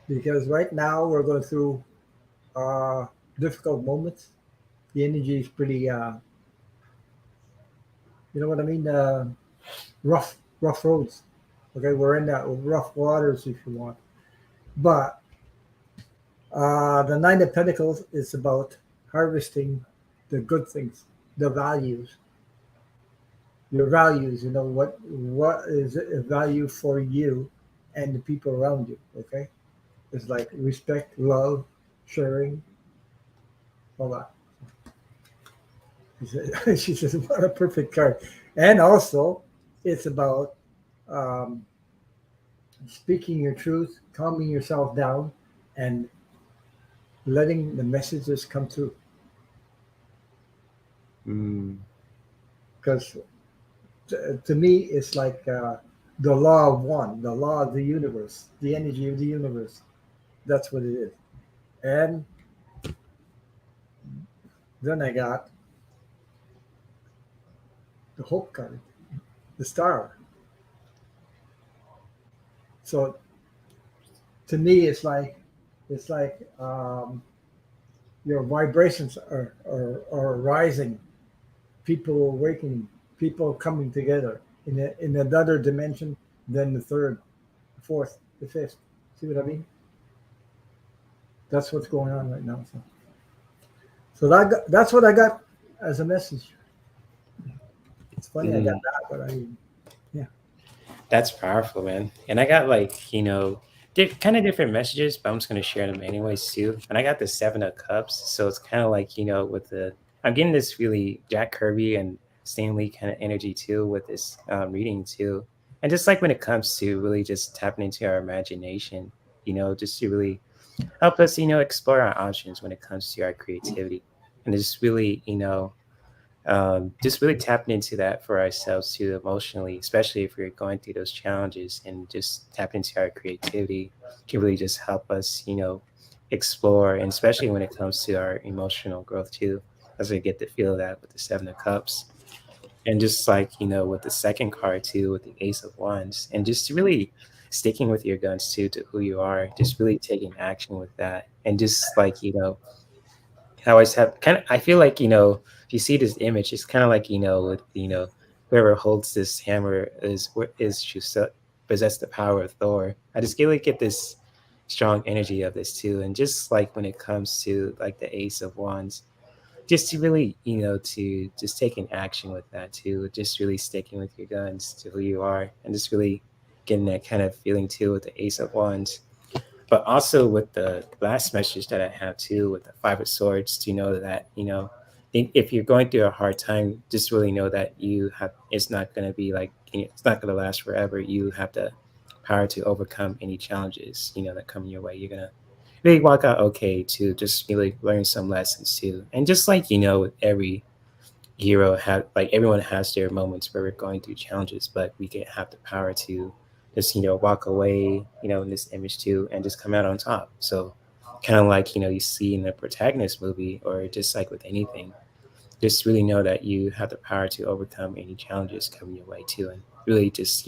because right now we're going through uh, difficult moments. The energy is pretty, you know what I mean? Rough roads. Okay, we're in that rough waters if you want. But the Nine of Pentacles is about harvesting the good things, the values, your values. You know what is a value for you and the people around you. Okay, it's like respect, love, sharing, all that. She says, "What a perfect card," and also it's about um, speaking your truth, calming yourself down, and letting the messages come through. Mm. Because to me, it's like the law of one, the law of the universe, the energy of the universe. That's what it is. And then I got the hope card, the star. So to me, it's like your vibrations are rising, people awakening, people coming together in another dimension than the third, the fourth, the fifth. See what I mean? That's what's going on right now. So that's what I got as a message. It's funny I got Mm. that, but yeah. That's powerful, man. And I got like, kind of different messages, but I'm just going to share them anyways too. And I got the Seven of Cups. So it's kind of like, I'm getting this really Jack Kirby and Stanley kind of energy too with this reading too. And just like when it comes to really just tapping into our imagination, just to really help us, explore our options when it comes to our creativity. And just really, just really tapping into that for ourselves too emotionally, especially if we're going through those challenges, and just tapping into our creativity can really just help us, explore, and especially when it comes to our emotional growth too, as we get to feel that with the Seven of Cups. And just like, with the second card too, with the Ace of Wands, and just really sticking with your guns too, to who you are, just really taking action with that. And just like, I always have kind of, I feel like, if you see this image, it's kind of like, with, whoever holds this hammer is possess the power of Thor. I just really get this strong energy of this too. And just like when it comes to like the Ace of Wands, just to really, to just taking action with that too, just really sticking with your guns to who you are, and just really getting that kind of feeling too with the Ace of Wands. But also with the last message that I have too, with the Five of Swords, to know that, if you're going through a hard time, just really know that it's not going to be like, it's not going to last forever. You have the power to overcome any challenges, that come your way. You're going to really walk out okay, to just really learn some lessons too. And just like, with every hero, have like everyone has their moments where we're going through challenges, but we can have the power to just, walk away, in this image too, and just come out on top. So kind of like, you see in the protagonist movie, or just like with anything, just really know that you have the power to overcome any challenges coming your way too, and really just,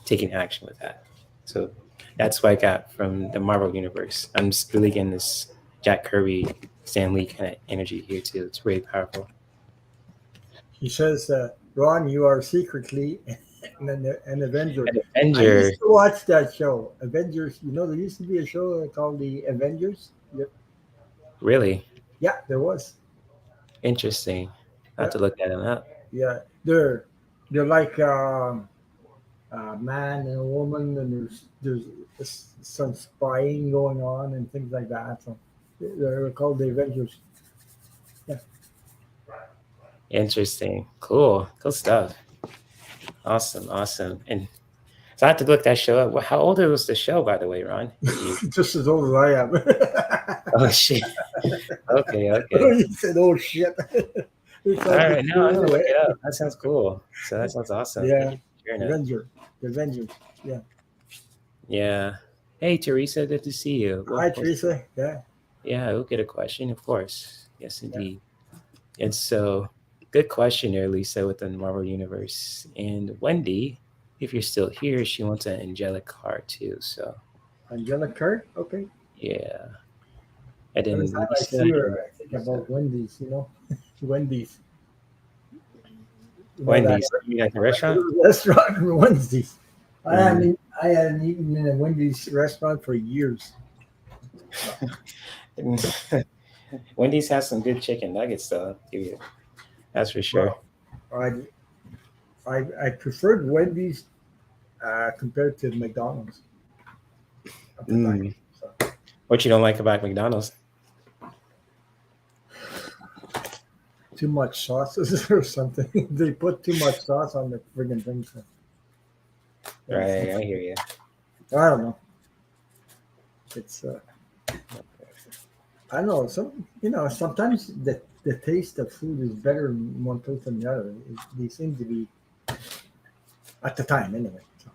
taking action with that. So that's what I got from the Marvel universe. I'm just really getting this Jack Kirby, Stan Lee kind of energy here too. It's really powerful. He says, Ron, you are secretly an Avenger. An I Avenger, used to watch that show, Avengers. You know, there used to be a show called The Avengers. Yep. really Yeah, there was. interesting. I have Yeah, to look that one up. yeah. They're like a man and a woman, and there's some spying going on and things like that. So they're called the Avengers. Yeah. Interesting. Cool stuff. Awesome, awesome. And so I have to look that show up. Well, how old was the show, by the way, Ron? If you Just as old as I am. Oh shit. Okay, okay. You said, "Oh shit!" It's All like right, no, I'm gonna look anyway. it up. That sounds cool. So that sounds awesome. Thank Yeah, you for sharing that. Avenger, the Avengers. Yeah. Yeah. Hey, Teresa, good to see you. Hi, Well, Teresa. Yeah, yeah, we'll get a question, of course. Yes, yeah. indeed. And so, good question there, Lisa, with the Marvel Universe. And Wendy, if you're still here, she wants an angelic card too. So, Angelic Kurt. Okay. yeah. And Every then time I Lisa see and her, I think Lisa. about Wendy's. Wendy's. You know that Wendy's, you mean like the restaurant? restaurant, Wendy's. I hadn't eaten in a Wendy's restaurant for years. Wendy's has some good chicken nuggets, though. I'll give you, that's for sure. Well, I preferred Wendy's compared to McDonald's at the time. So. What you don't like about McDonald's? Too much sauces or something. They put too much sauce on the friggin' thing. So. Right, I hear you. I don't know. It's I don't know. Sometimes the taste of food is better in one place than the other. They seem to be at the time anyway. So.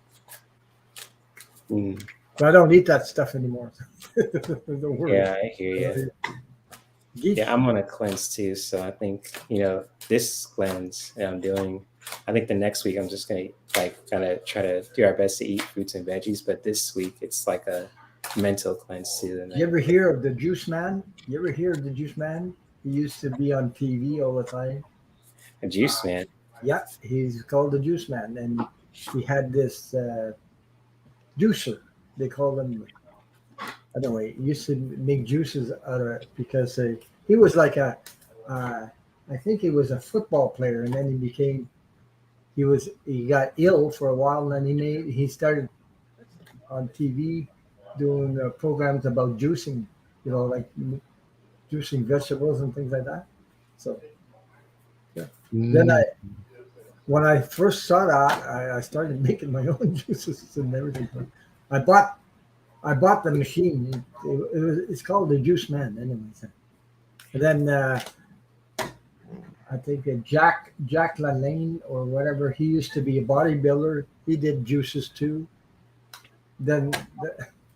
But I don't eat that stuff anymore. Don't worry. Yeah, I hear you. Yeah, I'm on a cleanse too, so I think this cleanse that I'm doing. I think the next week I'm just gonna kind of try to do our best to eat fruits and veggies, but this week it's like a mental cleanse too. You ever hear of the Juice Man? You ever hear of the Juice Man? He used to be on TV all the time. A Juice Man? Yeah, he's called the Juice Man, and he had this juicer. They call them. I don't know. He used to make juices out of it because he was like I think he was a football player, and then he got ill for a while, and then he started on TV doing programs about juicing, like juicing vegetables and things like that. So, yeah. Then when I first saw that, I started making my own juices and everything. I bought the machine. It's called the Juice Man, anyway. And then I think Jack LaLanne or whatever. He used to be a bodybuilder. He did juices too. Then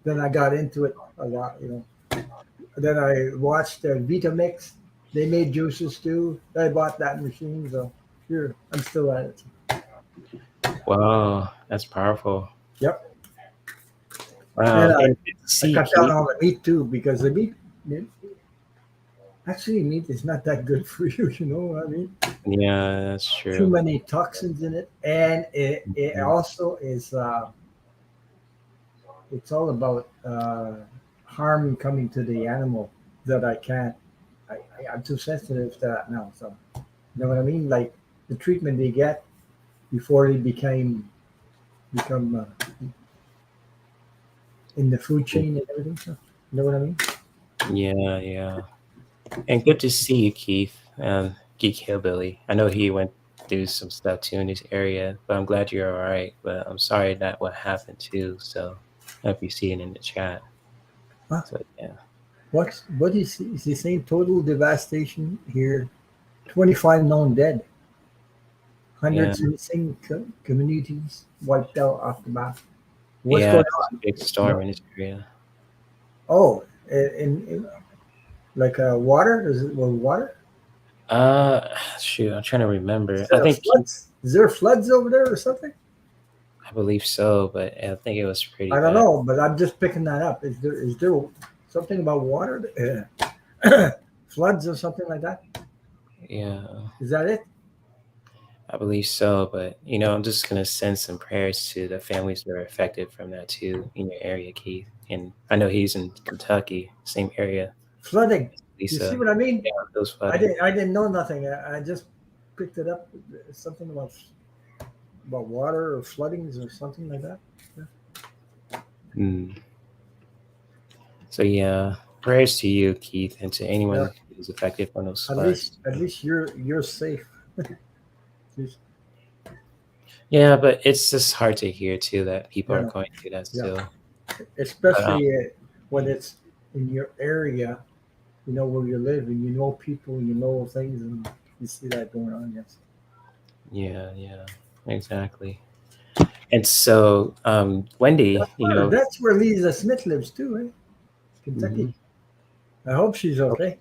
I got into it a lot, Then I watched Vitamix. They made juices too. I bought that machine, so here I'm still at it. Wow, that's powerful. Yep. Wow. And I cut down on the meat too, because the meat is not that good for you. You know what I mean? Yeah, that's true. Too many toxins in it, and it also is. It's all about harm coming to the animal that I can't. I'm too sensitive to that now. So, you know what I mean? Like the treatment they get before they become in the food chain and everything. So, you know what I mean? Yeah. And good to see you, Keith. Geek Hillbilly. I know he went through some stuff too in this area, but I'm glad you're all right. But I'm sorry that what happened too. So I hope you see it in the chat. Huh? So yeah. What is he saying? Total devastation here. 25 known dead. Hundreds of missing communities wiped out off the map. What's going on? A big storm in this area. Oh, in like water? Is it water? Shoot, I'm trying to remember. I think floods? Is there floods over there or something? I believe so, but I think it was pretty. I don't know, but I'm just picking that up. Is there something about water? Floods or something like that? Yeah. Is that it? I believe so, but I'm just gonna send some prayers to the families that are affected from that too in your area, Keith. And I know he's in Kentucky, same area. Flooding. You see what I mean? Yeah, those flooding. I didn't know nothing. I just picked it up. Something about water or floodings or something like that. Yeah. So yeah, prayers to you, Keith, and to anyone who's affected by those floods. At least you're safe. Yeah, but it's just hard to hear too that people are going through that still. Especially when it's in your area, where you live, and you know people, you know things, and you see that going on. Yes. Yeah, exactly. And so, Wendy, that's where Lisa Smith lives too, eh? Kentucky. Mm-hmm. I hope she's okay.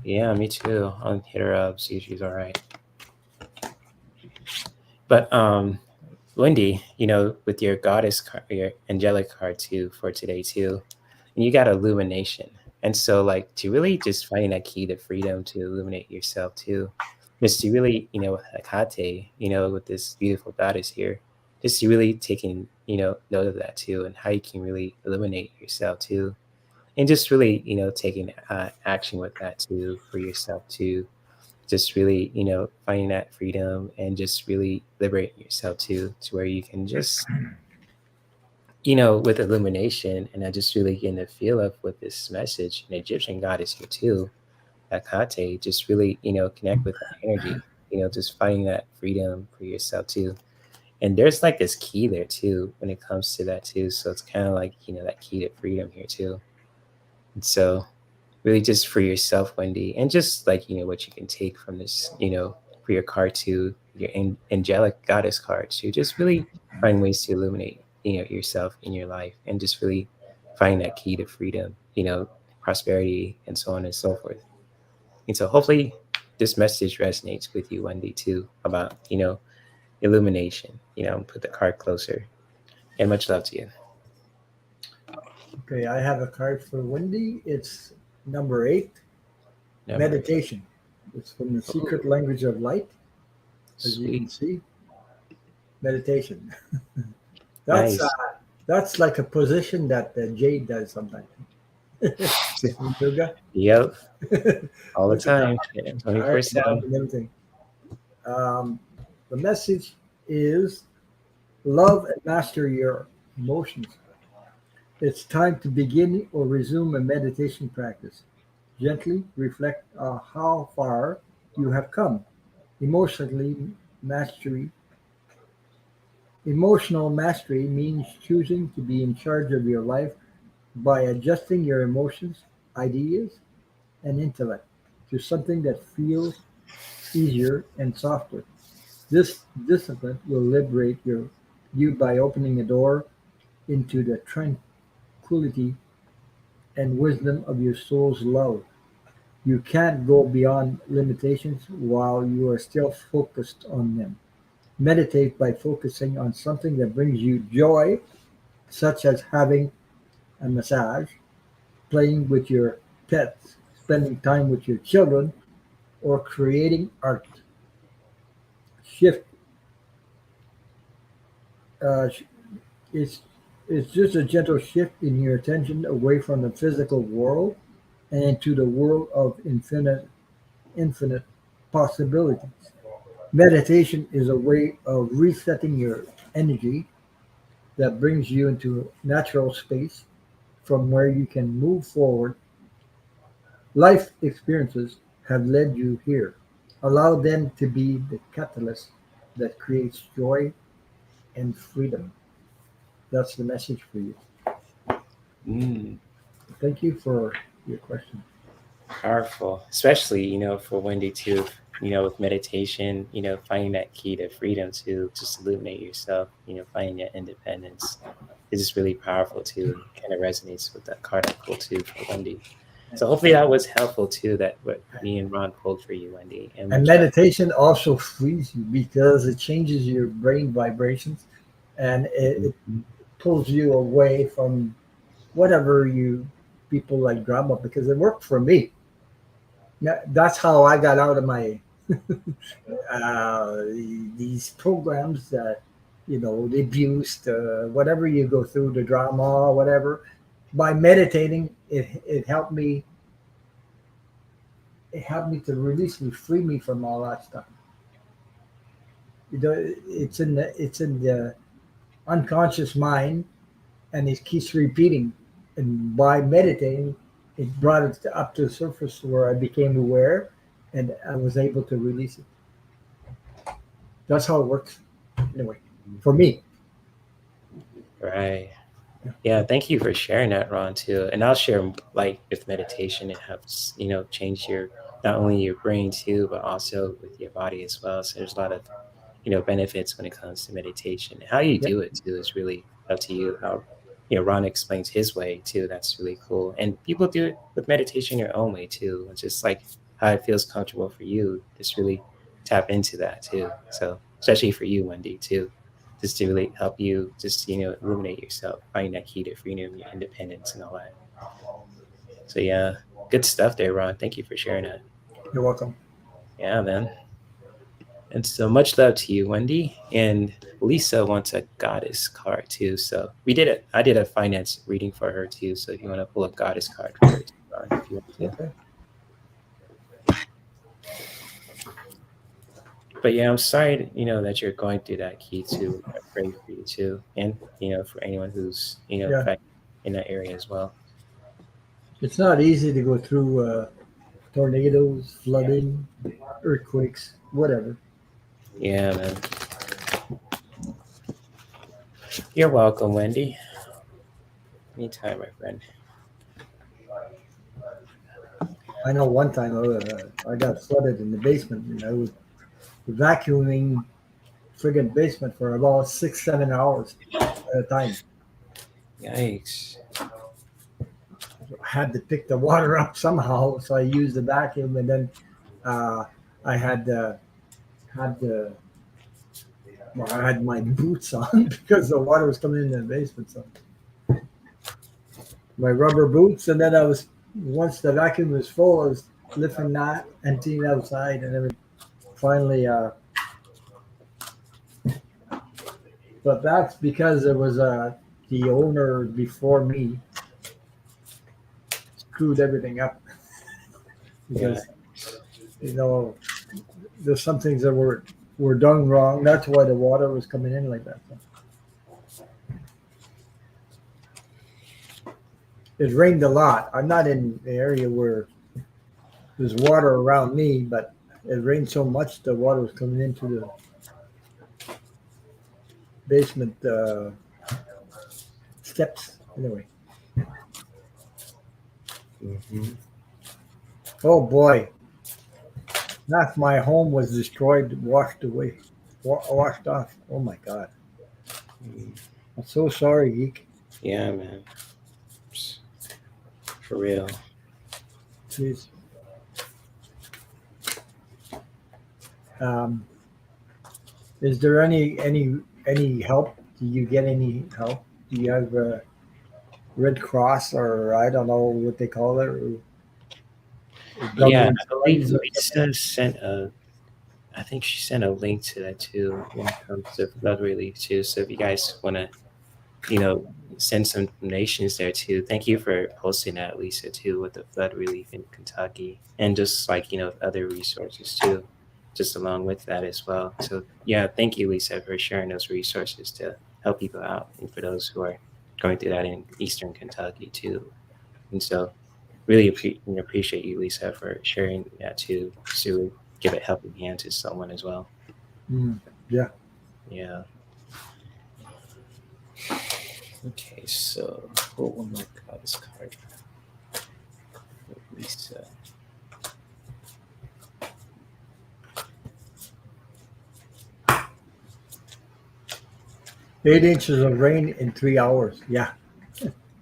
Yeah, me too. I'll hit her up, see if she's all right. But Wendy, with your goddess card, your angelic card too for today too, and you got illumination. And so to really just finding that key to freedom to illuminate yourself too, is to really, with Hecate, with this beautiful goddess here, just really taking, note of that too, and how you can really illuminate yourself too, and just really, taking action with that too for yourself too. Just really, finding that freedom and just really liberating yourself too, to where you can just, with illumination. And I just really getting the feel of with this message, an Egyptian goddess here too, Akate, just really, connect with that energy, just finding that freedom for yourself too. And there's like this key there too when it comes to that too. So it's kind of like, that key to freedom here too. And so really just for yourself, Wendy, and just like, what you can take from this, for your card to your angelic goddess card to just really find ways to illuminate, yourself in your life, and just really find that key to freedom, prosperity, and so on and so forth. And so hopefully this message resonates with you, Wendy, too, about, illumination, put the card closer. And much love to you. Okay, I have a card for Wendy. It's number 8, Number meditation. It's from the Ooh. Secret Language of Light, as you can Sweet. see. Meditation. That's Nice. that's like a position that Jade does sometimes. Yoga. Yep. All the Look at time. that. Art, love, 24/7. and everything. Um, the message is love and master your emotions. It's time to begin or resume a meditation practice. Gently reflect on how far you have come. Emotionally mastery. Emotional mastery means choosing to be in charge of your life by adjusting your emotions, ideas, and intellect to something that feels easier and softer. This discipline will liberate you by opening a door into the tranquility and wisdom of your soul's love. You can't go beyond limitations while you are still focused on them. Meditate by focusing on something that brings you joy, such as having a massage, playing with your pets, spending time with your children, or creating art. Shift. Uh, it's it's just a gentle shift in your attention away from the physical world and into the world of infinite possibilities. Meditation is a way of resetting your energy that brings you into natural space from where you can move forward. Life experiences have led you here. Allow them to be the catalyst that creates joy and freedom. That's the message for you. Mm, Thank you for your question. powerful, especially, for Wendy too, with meditation, finding that key to freedom to just illuminate yourself, finding that independence is just really powerful too. Kind of resonates with that card I pulled too for Wendy. So hopefully that was helpful too, that what me and Ron pulled for you, Wendy, and And much love. meditation also frees you because it changes your brain vibrations and it Mhm. pulls you away from whatever you people like drama because it worked for me. That's how I got out of my uh, these programs that the abuse, whatever you go through, the drama, whatever. By meditating, it helped me to release me, free me from all that stuff. It's in the unconscious mind, and it keeps repeating. And by meditating, it brought it up to the surface where I became aware, and I was able to release it. That's how it works, anyway, for me. Right. Yeah, thank you for sharing that, Ron, too. And I'll share like with meditation, it helps, change your not only your brain too, but also with your body as well. So there's a lot of, benefits when it comes to meditation. How you Yep. do it too is really up to you. How, Ron explains his way too. That's really cool. And people do it with meditation your own way too. It's just like how it feels comfortable for you. Just really tap into that too. So especially for you, Wendy, too, just to really help you just, illuminate yourself, find that key to freedom, your independence and all that. So yeah, good stuff there, Ron. Thank you for sharing that. You're welcome. Yeah, man. And so much love to you, Wendy. And Lisa wants a goddess card too. So I did a finance reading for her too. So if you want to pull a goddess card for her, if you want to. Okay. But yeah, I'm sorry, that you're going through that, key too. I pray for you too, and for anyone who's Yeah. affected in that area as well. It's not easy to go through tornadoes, flooding, earthquakes, whatever. Yeah, man. You're welcome, Wendy. Anytime, my friend. I know one time I got flooded in the basement, and I was vacuuming friggin' basement for about 6-7 hours at a time. Yikes. I had to pick the water up somehow, so I used the vacuum, and then I had my boots on because the water was coming in the basement. So my rubber boots, and then once the vacuum was full, I was lifting that, emptying outside, and then finally. But that's because there was the owner before me screwed everything up because there's some things that were done wrong. That's why the water was coming in like that. It rained a lot. I'm not in the area where there's water around me, but it rained so much the water was coming into the basement steps. Anyway. Mm-hmm. Oh boy. Half my home was destroyed, washed away, washed off. Oh my God. I'm so sorry, Geek. Yeah, man. For real. Jeez. Is there any help? Do you get any help? Do you have a Red Cross, or I don't know what they call it? Yeah, I believe Lisa sent I think she sent a link to that too when it comes to flood relief too. So if you guys want to, send some donations there too. Thank you for posting that, Lisa, too, with the flood relief in Kentucky, and just other resources too, just along with that as well. So yeah, thank you, Lisa, for sharing those resources to help people out, and for those who are going through that in Eastern Kentucky too. And so really appreciate you, Lisa, for sharing that too, to give a helping hand to someone as well. Yeah. Yeah. Okay, so pull one more goddess card. Lisa. Eight inches of rain in 3 hours. Yeah.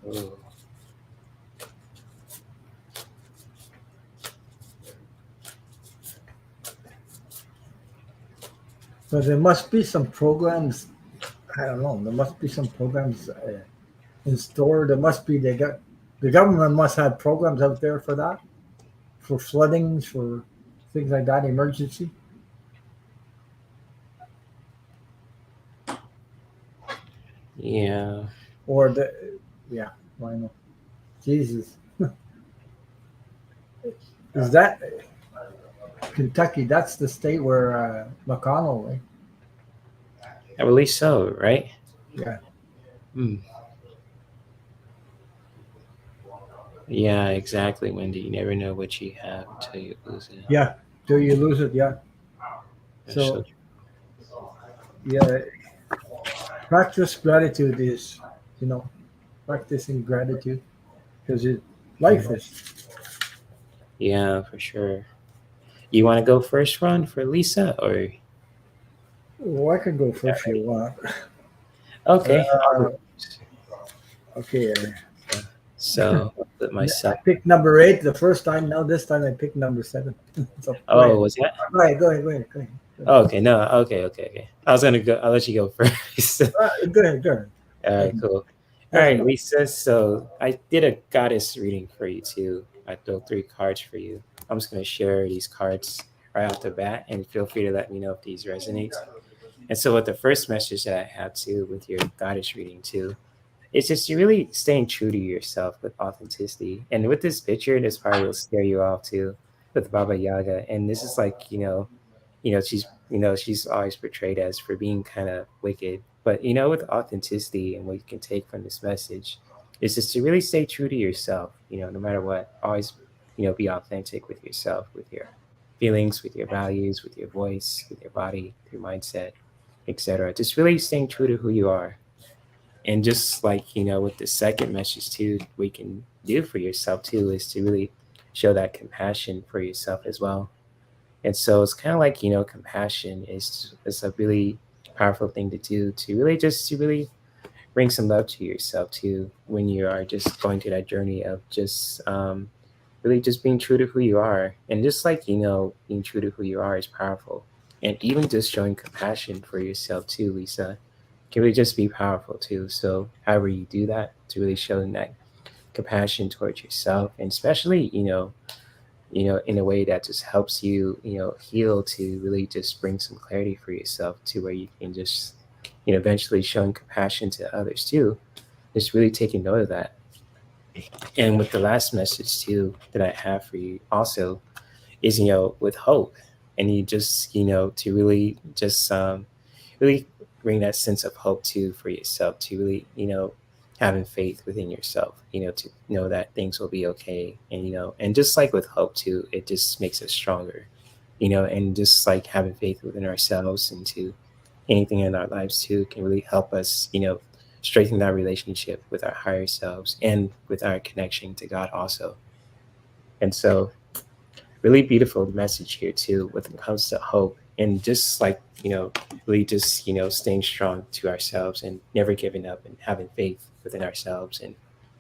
Oh. So there must be some programs. I don't know. There must be some programs in store. There must be the government must have programs out there for that, for floodings, for things like that, emergency. Yeah. Or why not? Jesus. Is that Kentucky? That's the state where McConnell, right? I believe so, right? Yeah. Yeah, exactly, Wendy. You never know what you have until you lose it. Yeah, till you lose it, yeah. So, yeah, practice gratitude is, practicing gratitude because life is. Yeah, for sure. You want to go first, Ron, for Lisa, or? Well, I can go first if you want. Okay. Okay. So put myself. I picked number 8 the first time. Now this time I picked number 7. So, was that? Go ahead. Oh, okay. No. Okay. I was gonna go. I'll let you go first. Go ahead. All right. Cool. All right, Lisa. So I did a goddess reading for you too. I threw 3 cards for you. I'm just gonna share these cards right off the bat, and feel free to let me know if these resonate. And so, with the first message that I have too, with your goddess reading too, it's just you really staying true to yourself with authenticity. And with this picture, this probably will scare you off too, with Baba Yaga. And this is like, she's always portrayed as for being kind of wicked. But with authenticity and what you can take from this message is just to really stay true to yourself. No matter what, always be authentic with yourself, with your feelings, with your values, with your voice, with your body, your mindset, etc. Just really staying true to who you are. And just like with the second message too, we can do for yourself too is to really show that compassion for yourself as well. And so it's kind of like compassion is a really powerful thing to do, to really bring some love to yourself too, when you are just going through that journey of just really just being true to who you are. And just like being true to who you are is powerful. And even just showing compassion for yourself too, Lisa, can really just be powerful too. So however you do that, to really showing that compassion towards yourself, and especially in a way that just helps you heal, to really just bring some clarity for yourself, to where you can just eventually showing compassion to others too, just really taking note of that. And with the last message too that I have for you also is with hope. And you just to really just really bring that sense of hope too for yourself, to really having faith within yourself, to know that things will be okay. And and just like with hope too, it just makes us stronger, and just like having faith within ourselves and to anything in our lives too can really help us strengthen that relationship with our higher selves and with our connection to God also. And so, really beautiful message here too when it comes to hope, and just like really just staying strong to ourselves and never giving up and having faith within ourselves and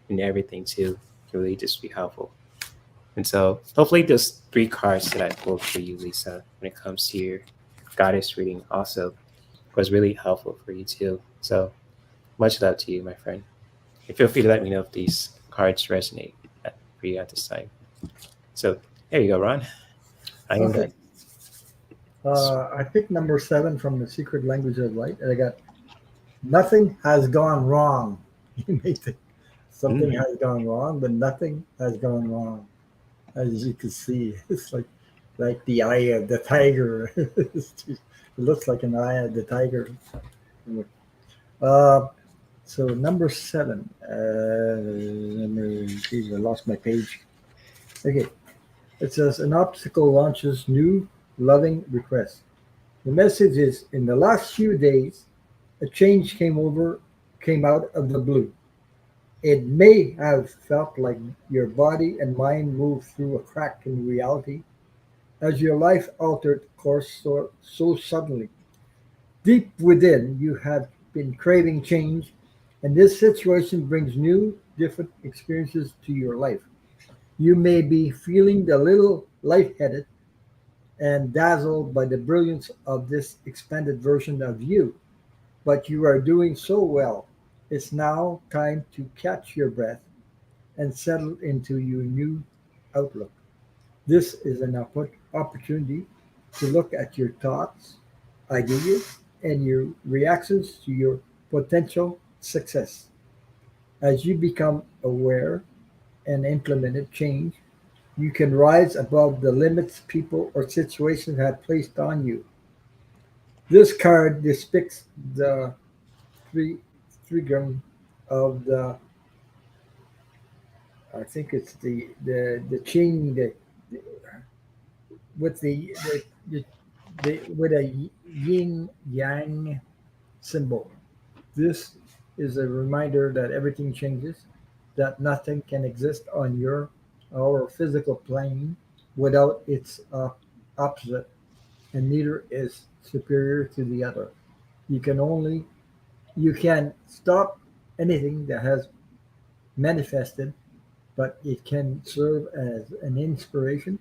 in everything too can really just be helpful. And so hopefully those three cards that I pulled for you, Lisa, when it comes to your goddess reading also was really helpful for you too. So much love to you, my friend. And feel free to let me know if these cards resonate for you at this time. So there you go, Ron. I am Okay. done. I picked number 7 from the Secret Language of Light, and I got nothing has gone wrong. You may think something Mm, has gone wrong, but nothing has gone wrong. As you can see, it's like the eye of the tiger. It looks like an eye of the tiger. Uh, so number 7. Geez, I lost my page. Okay, it says an obstacle launches new loving request. The message is: in the last few days, a change came out of the blue. It may have felt like your body and mind moved through a crack in reality as your life altered course so suddenly. Deep within, you have been craving change, and this situation brings new, different experiences to your life. You may be feeling a little lightheaded and dazzled by the brilliance of this expanded version of you, but you are doing so well. It's now time to catch your breath and settle into your new outlook. This is an opportunity to look at your thoughts, ideas, and your reactions to your potential success. As you become aware and implement change, you can rise above the limits people or situations have placed on you. This card depicts the three trigram of the, I think it's the chain, with with a yin yang symbol. This is a reminder that everything changes, that nothing can exist on your our physical plane without its opposite, and neither is superior to the other. You can only you can stop anything that has manifested, but it can serve as an inspiration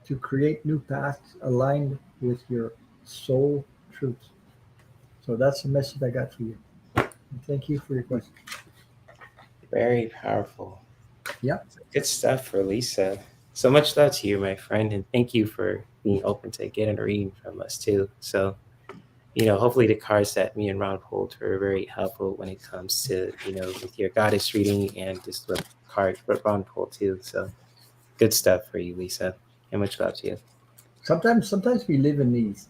to create new paths aligned with your soul truth. So that's the message I got for you. And thank you for your question. very powerful. Yeah. Good stuff for Lisa. So much love to you, my friend, and thank you for being open to getting a reading from us too. So, hopefully the cards that me and Ron pulled were very helpful when it comes to, with your goddess reading and just with card what Ron pulled too. So good stuff for you, Lisa. And much love to you. Sometimes we live in these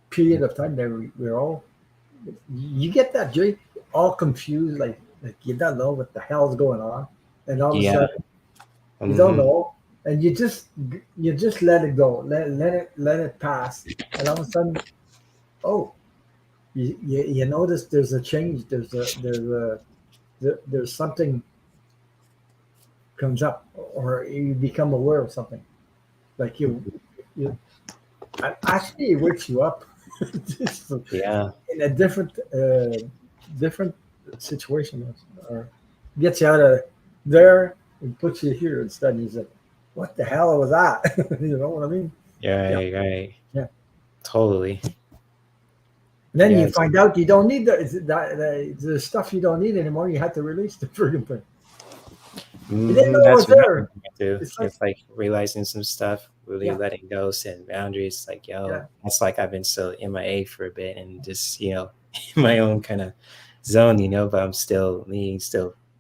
period of time that we're all, you get that joy, all confused, like you don't know what the hell's going on, and all of a Yeah. sudden you don't Hmm. know, and you just let it go, let it pass, and all of a sudden, oh, you notice there's a change, there's something comes up, or you become aware of something, like you actually it wakes you up. Just Yeah. in a different situation, or gets you out of there and puts you here instead. And you say, "What the hell was that?" You know what I mean? Yeah, Right. Right. yeah. Totally. And then Yeah. you find out you don't need the stuff you don't need anymore. You have to release the friggin' thing. You didn't know it was That's what I've been there. doing too. It's like, It's like realizing some stuff, really yeah, letting go, setting boundaries. Like, yo, yeah. it's like I've been so MIA for a bit and just, in my own kind of zone, but I'm still needing,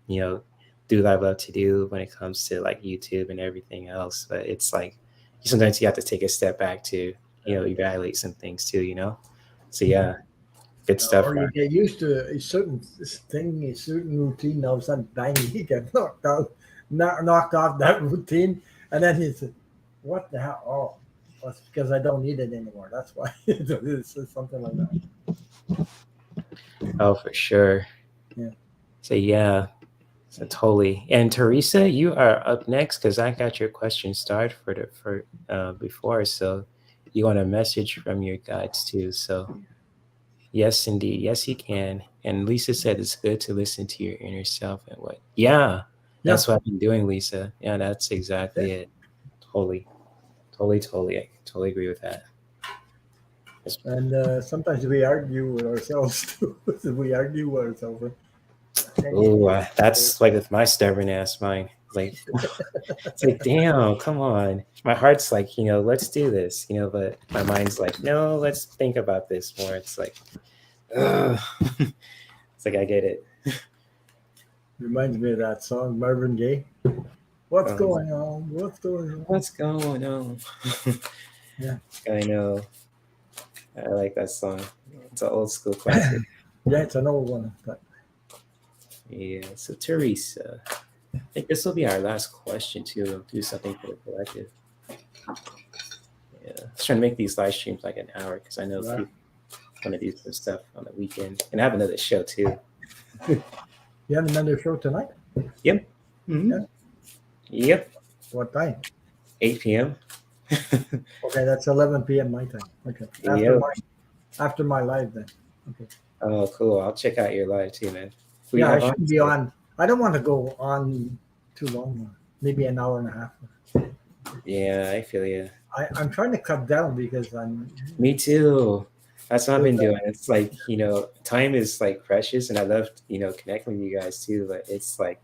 do what I love to do when it comes to like YouTube and everything else. But it's like sometimes you have to take a step back to, evaluate some things too. So yeah, good stuff, Or you Ron. get used to a certain thing, a certain routine. All of a sudden, bang, you get knocked out, knocked off that routine, and then you say, "What the hell? Oh, well, it's because I don't need it anymore. That's why." It's something like that. Oh, for sure. Yeah. So yeah. So totally. And Teresa, you are up next because I got your question started for before. So you want a message from your guides too. So yes, indeed, yes, you can. And Lisa said it's good to listen to your inner self and what. Yeah, Yeah. that's what I've been doing, Lisa. Yeah, that's Yeah. exactly it. Totally, totally, totally. I totally agree with that. And sometimes we argue with ourselves too. We argue with ourselves. And Oh, that's like with my stubborn ass mind. Like it's like, damn, come on. My heart's like, let's do this, but my mind's like, no, let's think about this more. It's like, ugh. It's like, I get it. reminds me of that song, Marvin Gaye. What's Um, going on? What's going on? what's going on? Yeah. I know. I like that song. It's an old school classic. Yeah, it's an old one. But Yeah. So, Teresa, I think this will be our last question, too. We'll do something for the collective. Yeah. Let's try to make these live streams like an hour because I know right. people want to do some stuff on the weekend. And I have another show, too. You have another show tonight? Yep. Mm-hmm. Yeah. Yep. What time? 8 p.m. Okay, that's 11 p.m. my time. Okay, Yep. after my live then. Okay. Oh, cool. I'll check out your live too, man. Who you Yeah, I have on shouldn't be today? on. I don't want to go on too long. Maybe an hour and a half. Yeah, I feel you. I'm trying to cut down because I'm Me too. That's what I've with been doing. It's like, time is like precious and I love, connecting with you guys too. But it's like,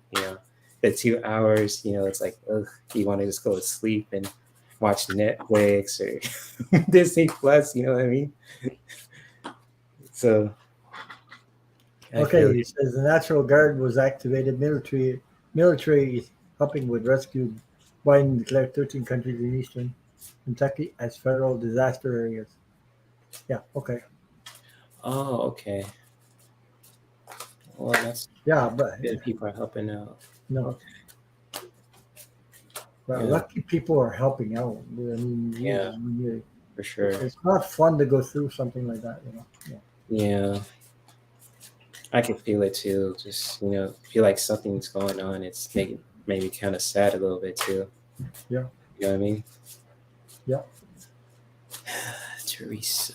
the 2 hours, it's like, ugh, you want to just go to sleep and watch Netflix or Disney Plus, you know what I mean? So I okay. feel He you. says the National Guard was activated. Military is helping with rescue. Biden declared 13 countries in eastern Kentucky as federal disaster areas. Yeah. Okay. Oh, okay. Well, that's Yeah, but good. People are helping out. no. Okay. Well, Yeah. lucky people are helping out. I mean, Yeah, for sure. it's not fun to go through something like that. Yeah. Yeah. I can feel it too. Just feel like something's going on. It's making maybe kind of sad a little bit too. Yeah. You know what I mean? Yeah. Teresa.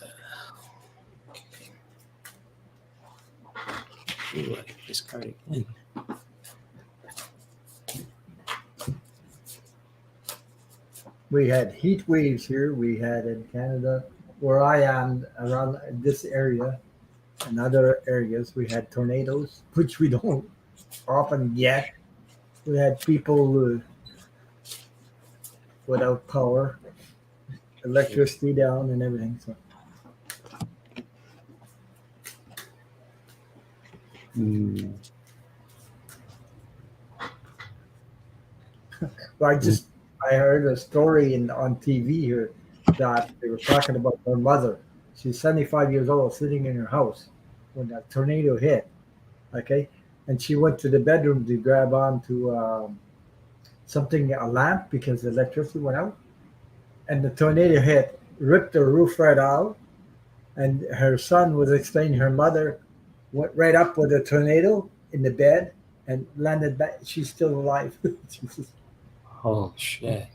Ooh, I get this card again. We had heat waves here. We had in Canada, where I am, around this area and other areas. We had tornadoes, which we don't often get. We had people without power, electricity down, and everything. So, Mm. but Mm. I heard a story on TV here that they were talking about her mother. She's 75 years old, sitting in her house when that tornado hit. Okay, and she went to the bedroom to grab onto something, a lamp, because the electricity went out, and the tornado hit, ripped the roof right out. And her son was explaining her mother went right up with a tornado in the bed and landed back. She's still alive. Jesus. Oh shit.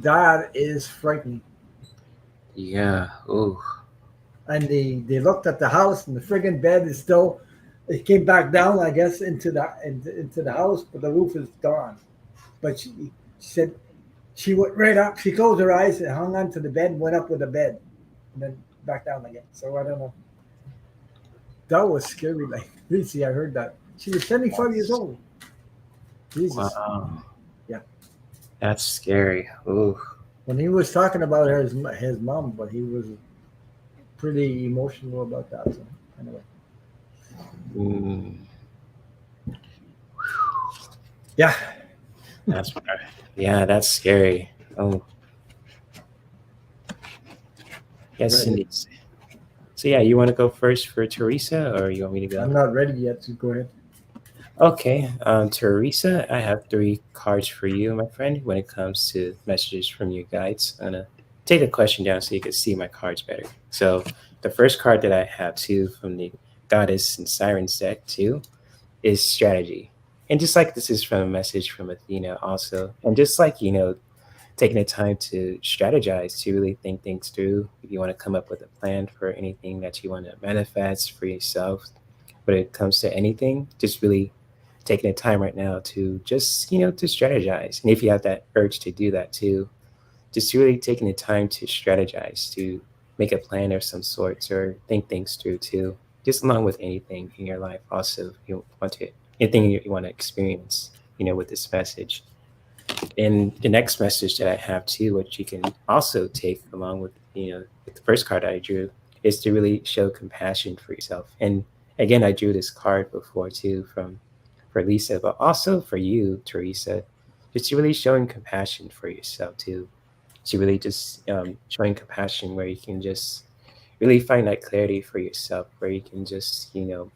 That is frightening. Yeah. Oh. And they looked at the house, and the friggin' bed is still. It came back down, I guess, into the house, but the roof is gone. But she said she went right up. She closed her eyes and hung onto the bed, and went up with the bed, and then back down again. So I don't know. That was scary. Like, see, I heard that. She was 75 years old. Jesus. Wow. Yeah. That's scary. Ooh. When he was talking about his mom, but he was pretty emotional about that. So anyway. Mm. Yeah. That's yeah. That's scary. Oh. Yes, Right. indeed. So yeah, you want to go first for Teresa, or you want me to go? I'm not ready yet, so go ahead. Okay, Teresa, I have 3 cards for you, my friend. When it comes to messages from your guides, I'm gonna take the question down so you can see my cards better. So the first card that I have too from the Goddess and Sirens deck too is strategy. And just like this is from a message from Athena also, and just like taking the time to strategize, to really think things through. If you want to come up with a plan for anything that you want to manifest for yourself, when it comes to anything, just really taking the time right now to just, to strategize. And if you have that urge to do that too, just really taking the time to strategize, to make a plan of some sorts or think things through too, just along with anything in your life. Also, you want to, anything you want to experience, with this message. And the next message that I have too, which you can also take along with the first card I drew, is to really show compassion for yourself. And again, I drew this card before too for Lisa, but also for you, Teresa, just really showing compassion for yourself too. To really just showing compassion where you can just really find that clarity for yourself, where you can just bring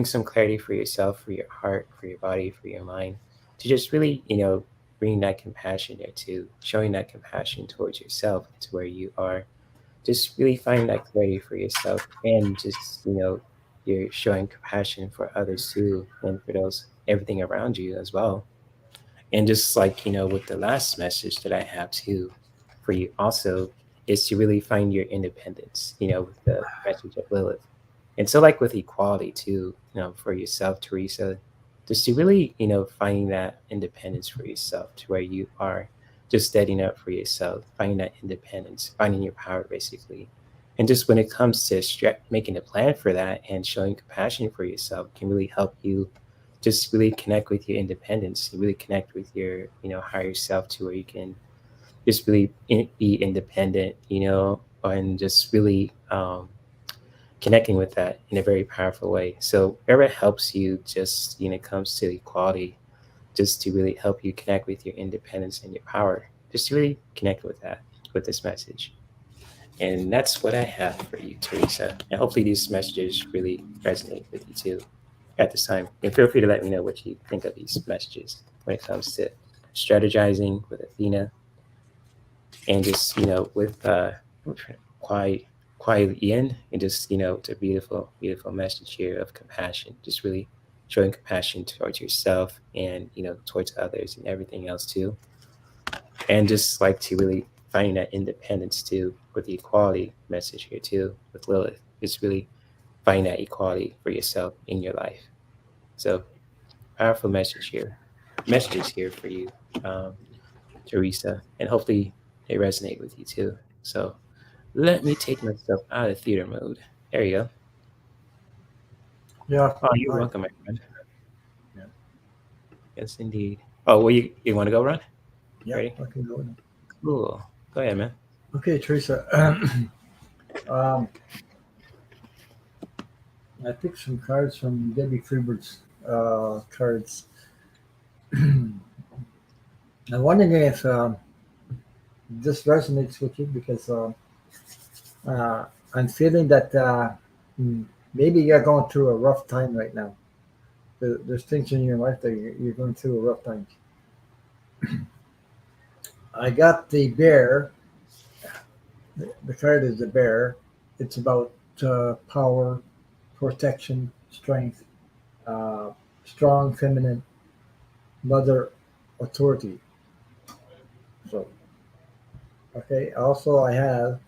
some clarity for yourself, for your heart, for your body, for your mind, to just really, bring that compassion there too, showing that compassion towards yourself to where you are, just really finding that clarity for yourself, and just, you're showing compassion for others too, and for those, everything around you as well. And just like, with the last message that I have too for you also is to really find your independence, with the message of Lilith. And so, like with equality too, for yourself, Teresa, just to really, finding that independence for yourself to where you are just steadying up for yourself, finding that independence, finding your power basically. And just when it comes to making a plan for that and showing compassion for yourself can really help you just really connect with your independence, really connect with your, higher self to where you can just really be independent, and just really connecting with that in a very powerful way. So wherever helps you, just when it comes to equality, just to really help you connect with your independence and your power, just to really connect with that with this message. And that's what I have for you, Teresa. And hopefully these messages really resonate with you too at this time. And feel free to let me know what you think of these messages when it comes to strategizing with Athena, and just with Kwai Kwai Yin, and just it's a beautiful beautiful message here of compassion, just really showing compassion towards yourself and towards others and everything else too, and just like to really finding that independence too with the equality message here too with Lilith, just really find that equality for yourself in your life. So powerful messages here for you, um, Teresa, and hopefully they resonate with you too. So let me take myself out of theater mode. There you go. Yeah. Oh, you're Hi. welcome, my friend. Yeah. Yes, indeed. Oh, well, you want to go, Ron? Yeah, Ready? I can go now. Cool. Go ahead, man. Okay, Teresa. um, I picked some cards from Debbie Freebird's cards. I'm wondering if this resonates with you because uh, I'm feeling that mm, maybe you're going through a rough time right now. There's things in your life that you're going through a rough time. I got the bear. The card is the bear. It's about power, protection, strength, uh, strong feminine mother authority. So, okay. Also, I have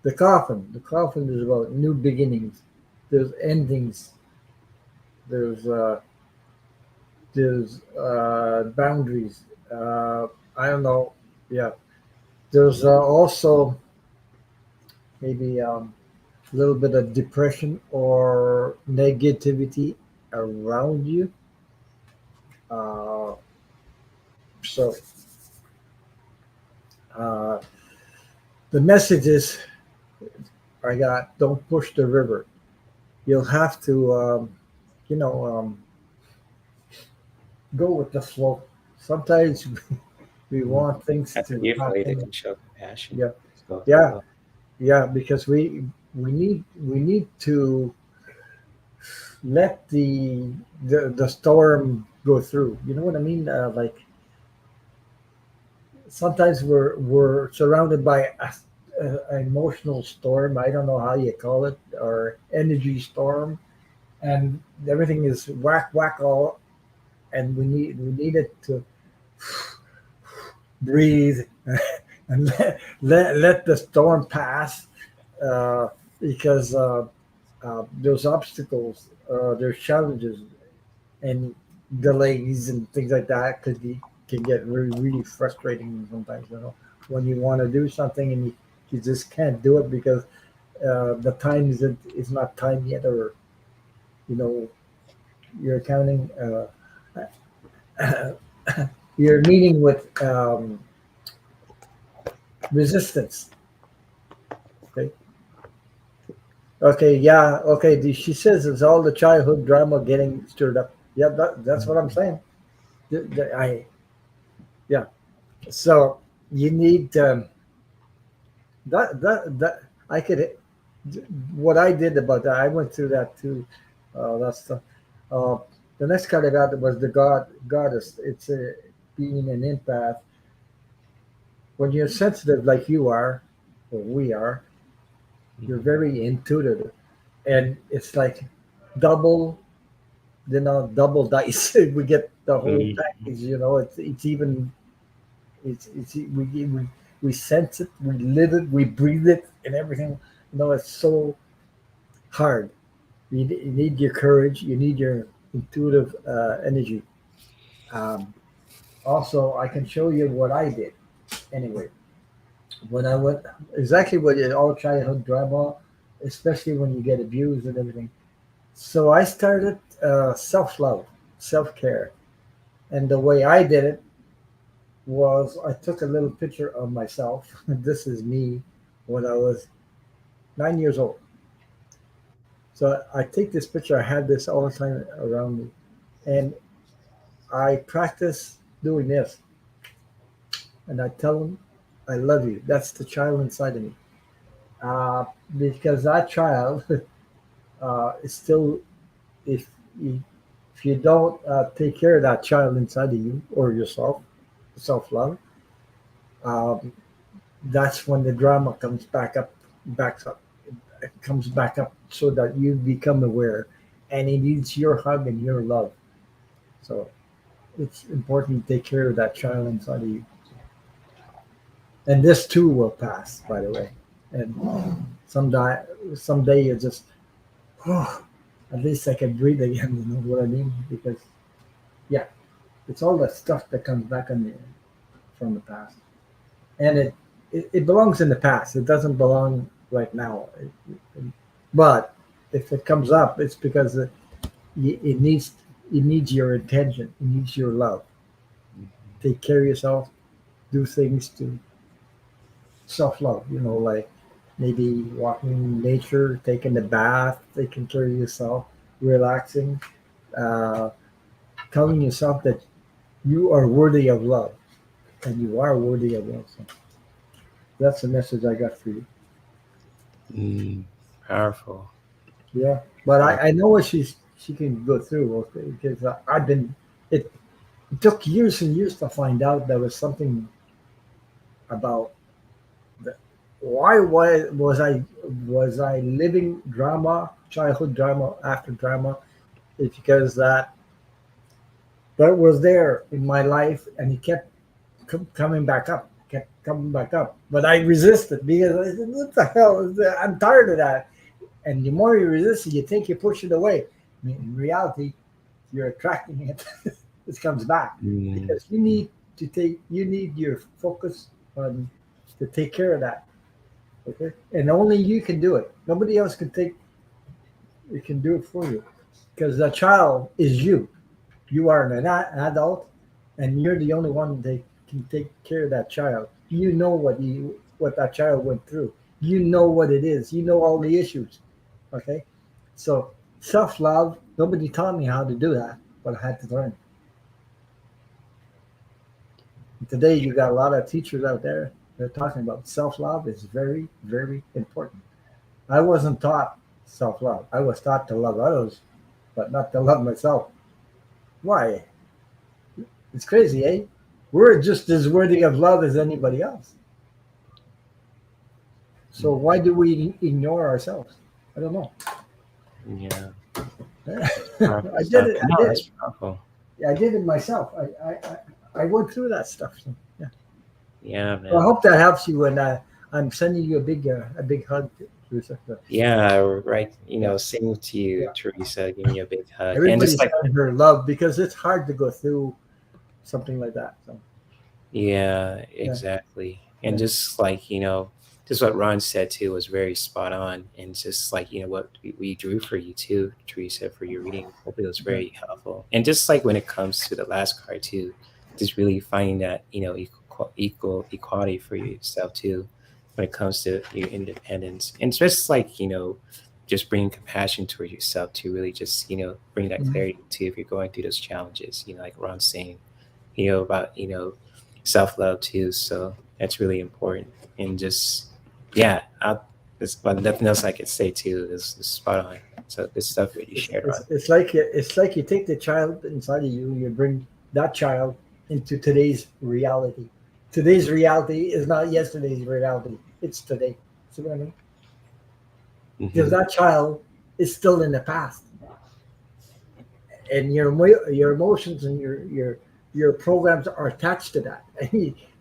the coffin. The coffin is about new beginnings. There's endings. There's uh, there's boundaries. I don't know. Yeah. There's also maybe a little bit of depression or negativity around you. Uh, so uh, the message is I got don't push the river. You'll have to, you know, go with the flow. Sometimes we Mhm. want things That's a to beautiful way happen. to show compassion. Yeah, Just go with the yeah, flow. yeah. Because we need to let the storm go through. You know what I mean? Like sometimes we're surrounded by an emotional storm. I don't know how you call it, or energy storm, and everything is whack whack all, and we need it to breathe and let the storm pass uh, because there's obstacles, there's challenges, and delays and things like that can get really really frustrating sometimes. When you want to do something and you just can't do it because the time is not time yet, or you know you're counting. You're meeting with resistance. Okay. Okay. Yeah. Okay. She says it's all the childhood drama getting stirred up. Yeah. That's what I'm saying. I Yeah. So you need that I could what I did about that. I went through that too. That's uh, the next card I got was the goddess. It's a being an empath. When you're sensitive like you are, or we are, you're Mhm. very intuitive, and it's like double, double dice. We get the whole Mhm. package. It's even it's we sense it, we live it, we breathe it, and everything. It's so hard. You need your courage. You need your intuitive energy. Um, Also, I can show you what I did. Anyway, when I went exactly what all childhood drama, especially when you get abused and everything. So I started self love, self care, and the way I did it was I took a little picture of myself. This is me when I was 9 years old. So I take this picture. I have this all the time around me, and I practice doing this, and I tell them, "I love you." That's the child inside of me, uh, because that child is still. If you, if you don't take care of that child inside of you or yourself, self love, um, that's when the drama backs up, it comes back up, so that you become aware, and it needs your hug and your love. So it's important to take care of that child inside of you. And this too will pass, by the way. And someday, someday you just, oh, at least I can breathe again. You know what I mean? Because yeah, it's all that stuff that comes back on the from the past, and it belongs in the past. It doesn't belong right now. But if it comes up, it's because it needs your attention. It needs your love. take care of yourself, do things to self-love, like maybe walking in nature, taking a bath, taking care of yourself, relaxing, uh, telling yourself that you are worthy of love and you are worthy of love. So that's the message I got for you. Mm, powerful. Yeah, but Powerful. I know what she can go through, okay, because I've been. It took years and years to find out there was something about the, why was I living drama, childhood drama after drama. It's because that was there in my life, and it kept coming back up, kept coming back up. But I resisted because I said, "What the hell is that? I'm tired of that." And the more you resist it, you think you push it away. I mean, in reality, you're attracting it. It comes back Mm, because you need your focus on to take care of that. Okay, and only you can do it. Nobody else can do it for you because the child is you. You are an adult, and you're the only one that can take care of that child. You know what that child went through. You know what it is. You know all the issues. Okay, so self love. Nobody taught me how to do that, but I had to learn. Today, you got a lot of teachers out there. They're talking about self love is very, very important. I wasn't taught self love. I was taught to love others, but not to love myself. Why? It's crazy, eh? We're just as worthy of love as anybody else. So mm, why do we ignore ourselves? I don't know. yeah. Powerful I did stuff. it. I No, did it. that's powerful. I did it myself. I went through that stuff. So, yeah. Yeah, So I man. hope that helps you. And I'm sending you a big hug, Teresa. Yeah, right. Yeah. Same to you, Yeah. Teresa. Give me a big hug. And just Everybody's like, sending her love because it's hard to go through something like that. So yeah, yeah, exactly. And yeah. just like, just what Ron said too was very spot on. And just like, what we drew for you too, Teresa, for your reading. Hopefully it was Yeah. very helpful. And just like when it comes to the last card too, just really finding that, equal equality for yourself too, when it comes to your independence. And it's just like, just bringing compassion towards yourself to really just, bring that Mhm. clarity too if you're going through those challenges, like Ron's saying, about, self love too. So that's really important. And just, yeah, there's but nothing else I could say too. Is spot on. So good stuff that you It's, shared it's, on. it's like it's like you take the child inside of you, you bring that child into today's reality. Today's reality is not yesterday's reality. It's today. See what I mean? Because Hmm. that child is still in the past, and your emotions and your programs are attached to that.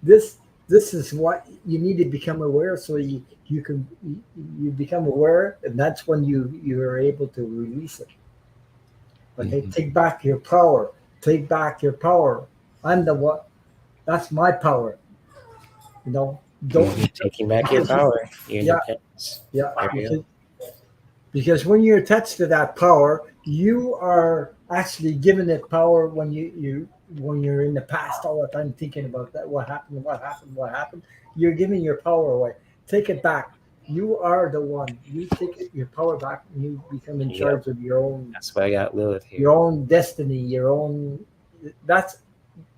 this this is what you need to become aware, so you become aware, and that's when you're able to release it. Okay, Hmm. take back your power. Take back your power. I'm the what? That's my power. You know, don't Hmm. Taking back your because power, your yeah, independence. yeah, There you go. because when you're attached to that power, you are actually giving it power when you're in the past all the time thinking about that what happened. You're giving your power away. Take it back. You are the one. You take your power back, and you become in Yep. charge of your own That's why I got Lilith your here. own destiny, your own. That's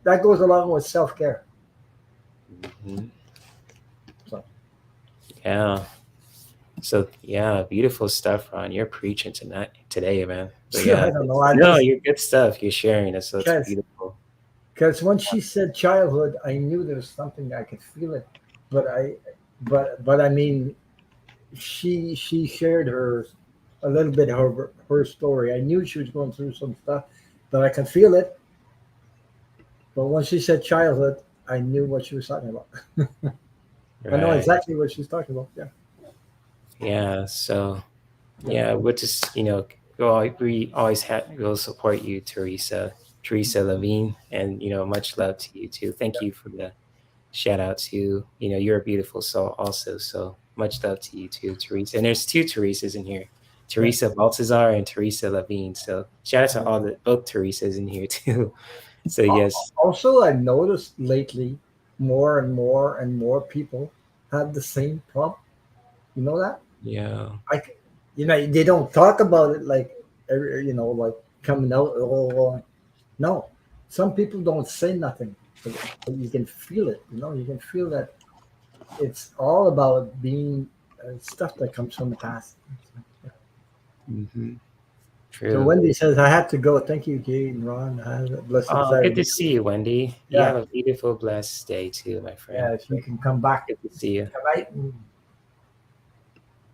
that goes along with self care. Hmm. So Yeah. So yeah, beautiful stuff, Ron. You're preaching tonight, today, man. So yeah, I don't know. I no, just you're good stuff. You're sharing it, so it's because beautiful. because when she said childhood, I knew there was something I could feel it, but I mean, she shared her a little bit of her story. I knew she was going through some stuff, but I could feel it. But when she said childhood, I knew what she was talking about. I know Right. exactly what she's talking about. Yeah, Yeah. So yeah, yeah, we'll just we always will support you, Teresa Levine, and much love to you too. Thank you for the shout out to you're a beautiful soul also. So much love to you too, Teresa. And there's two Teresas in here, yeah. Teresa Baltazar and Teresa Levine. So shout out to all the both Teresas in here too. So yes, Also, I've noticed lately more and more and more people have the same problem. You know that? yeah, Like, they don't talk about it like, like coming out. No, some people don't say nothing, but you can feel it. You can feel that it's all about being stuff that comes from the past. hmm, So true. Wendy says, I have to go. Thank you, Kate and Ron. Have a blessed Oh, good to Saturday. see you, Wendy. You have Yeah, a beautiful, blessed day too, my friend. yeah. If you can come back Good to see you. tonight,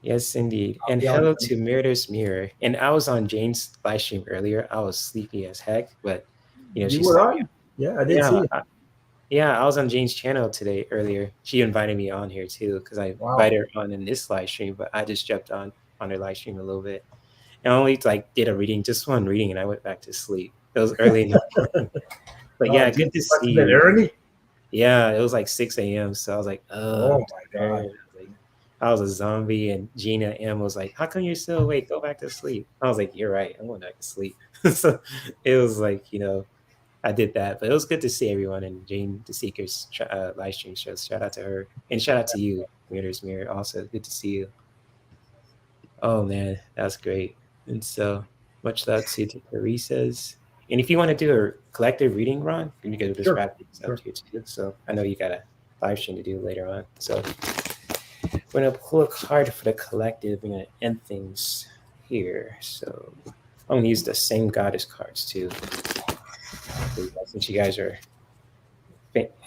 Yes, indeed. I'll And be on hello tonight. to Murder's Mirror. And I was on Jane's live stream earlier. I was sleepy as heck, but You she were saw me. on? Yeah, I did see Yeah, you. yeah, I was on Jane's channel today earlier. She invited me on here too because I Wow. invited her on in this live stream, but I just jumped on her live stream a little bit. And I only like did a reading, just one reading, and I went back to sleep. It was early in the morning. But Oh, yeah, good geez, to must see have been you. early. Yeah, it was like 6 a.m. So I was like, Oh I'm my tired. God. I was a zombie, and Gina M was like, "How come you're still awake? Go back to sleep." I was like, "You're right. I'm going back to sleep." So it was like, I did that, but it was good to see everyone and Jane the Seeker's live stream shows. Shout out to her, and shout out to you, Mirror's Mirror. Also, good to see you. Oh man, that's great. And so much love to Teresa's. And if you want to do a collective reading, Ron, you can just Sure. wrap things up Sure. here too. So I know you got a live stream to do later on. So we're gonna pull a card for the collective. We're gonna end things here. So I'm gonna use the same goddess cards too, since you guys are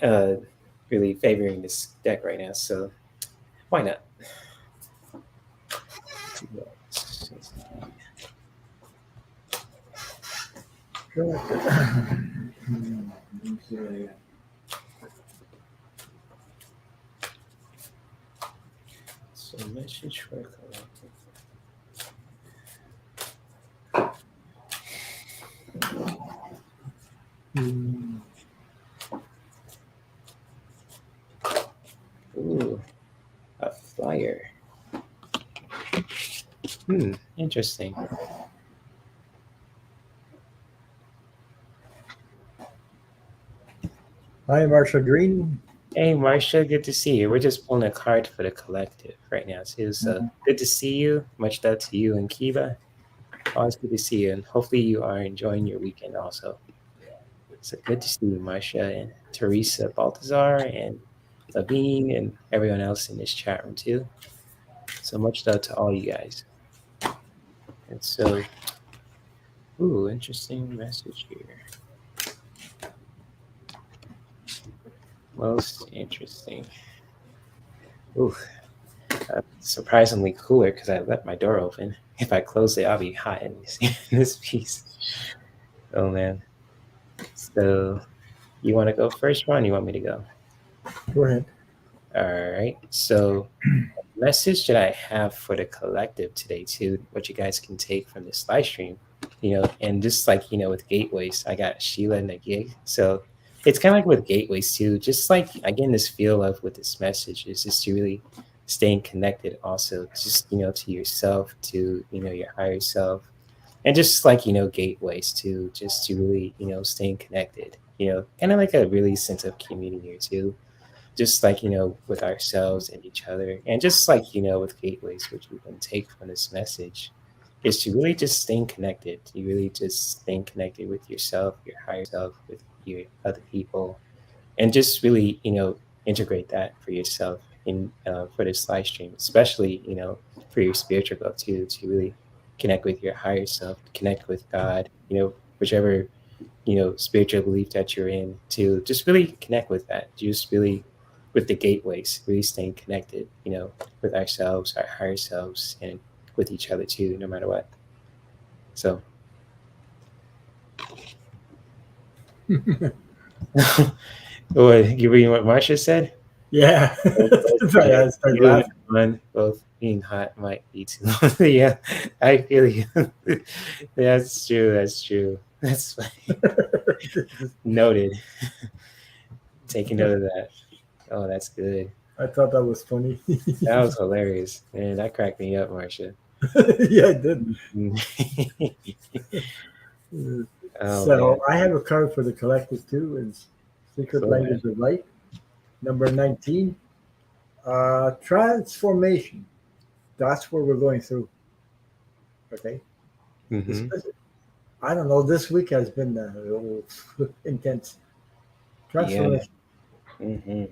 uh, really favoring this deck right now. So why not? Sure. So message for collective. Ooh, a flyer. Interesting. Hi, Marsha Green. Hey, Marcia, good to see you. We're just pulling a card for the collective right now, too. So good to see you. Much love to you and Kiva. Always good to see you. And hopefully you are enjoying your weekend also. So good to see you, Marcia and Teresa Baltazar and Labine and everyone else in this chat room, too. So much love to all you guys. And so, ooh, interesting message here. Most interesting. Ooh, surprisingly cooler because I left my door open. If I close it, I'll be hot in this piece. Oh man. So you want to go first, Ron? You want me to go? Go ahead. All right. So message that I have for the collective today too, what you guys can take from this live stream, and just like, with gateways, I got Sheilah in the gig. So it's kind of like with gateways too, just like again, this feel of with this message is just to really staying connected also just, to yourself, to, your higher self, and just like, gateways to just to really, staying connected, kind of like a really sense of community too, just like, with ourselves and each other, and just like, with gateways, which we can take from this message is to really just staying connected. You really just staying connected with yourself, your higher self, with your other people, and just really, integrate that for yourself in for this live stream, especially, for your spiritual growth too, to really connect with your higher self, connect with God, whichever, spiritual belief that you're in, to just really connect with that, just really with the gateways, really staying connected, with ourselves, our higher selves, and with each other too, no matter what. So you reading what Marsha said? Yeah. Both Sorry, I started you and laughing. Ron both being hot might be too long. Yeah, I feel you. That's true. That's true. That's funny. Noted. Taking note of that. Oh, that's good. I thought that was funny. That was hilarious. Man, that cracked me up, Marsha. Yeah, I did. Oh man. So I have a card for the collective too. It's Secret Cool, man. Language of Light, number 19. Transformation. That's what we're going through. Okay. This, Mm-hmm. I don't know. This week has been intense. Yeah. Transformation. Mm-hmm.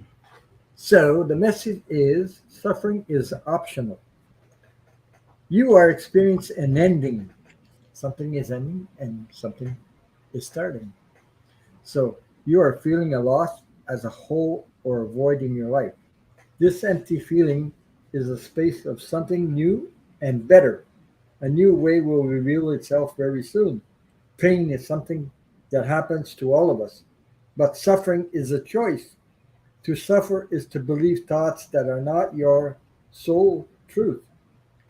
So the message is suffering is optional. You are experiencing an ending. Something is ending and something is starting. So you are feeling a loss as a whole or a void in your life. This empty feeling is a space of something new and better. A new way will reveal itself very soon. Pain is something that happens to all of us, but suffering is a choice. To suffer is to believe thoughts that are not your sole truth.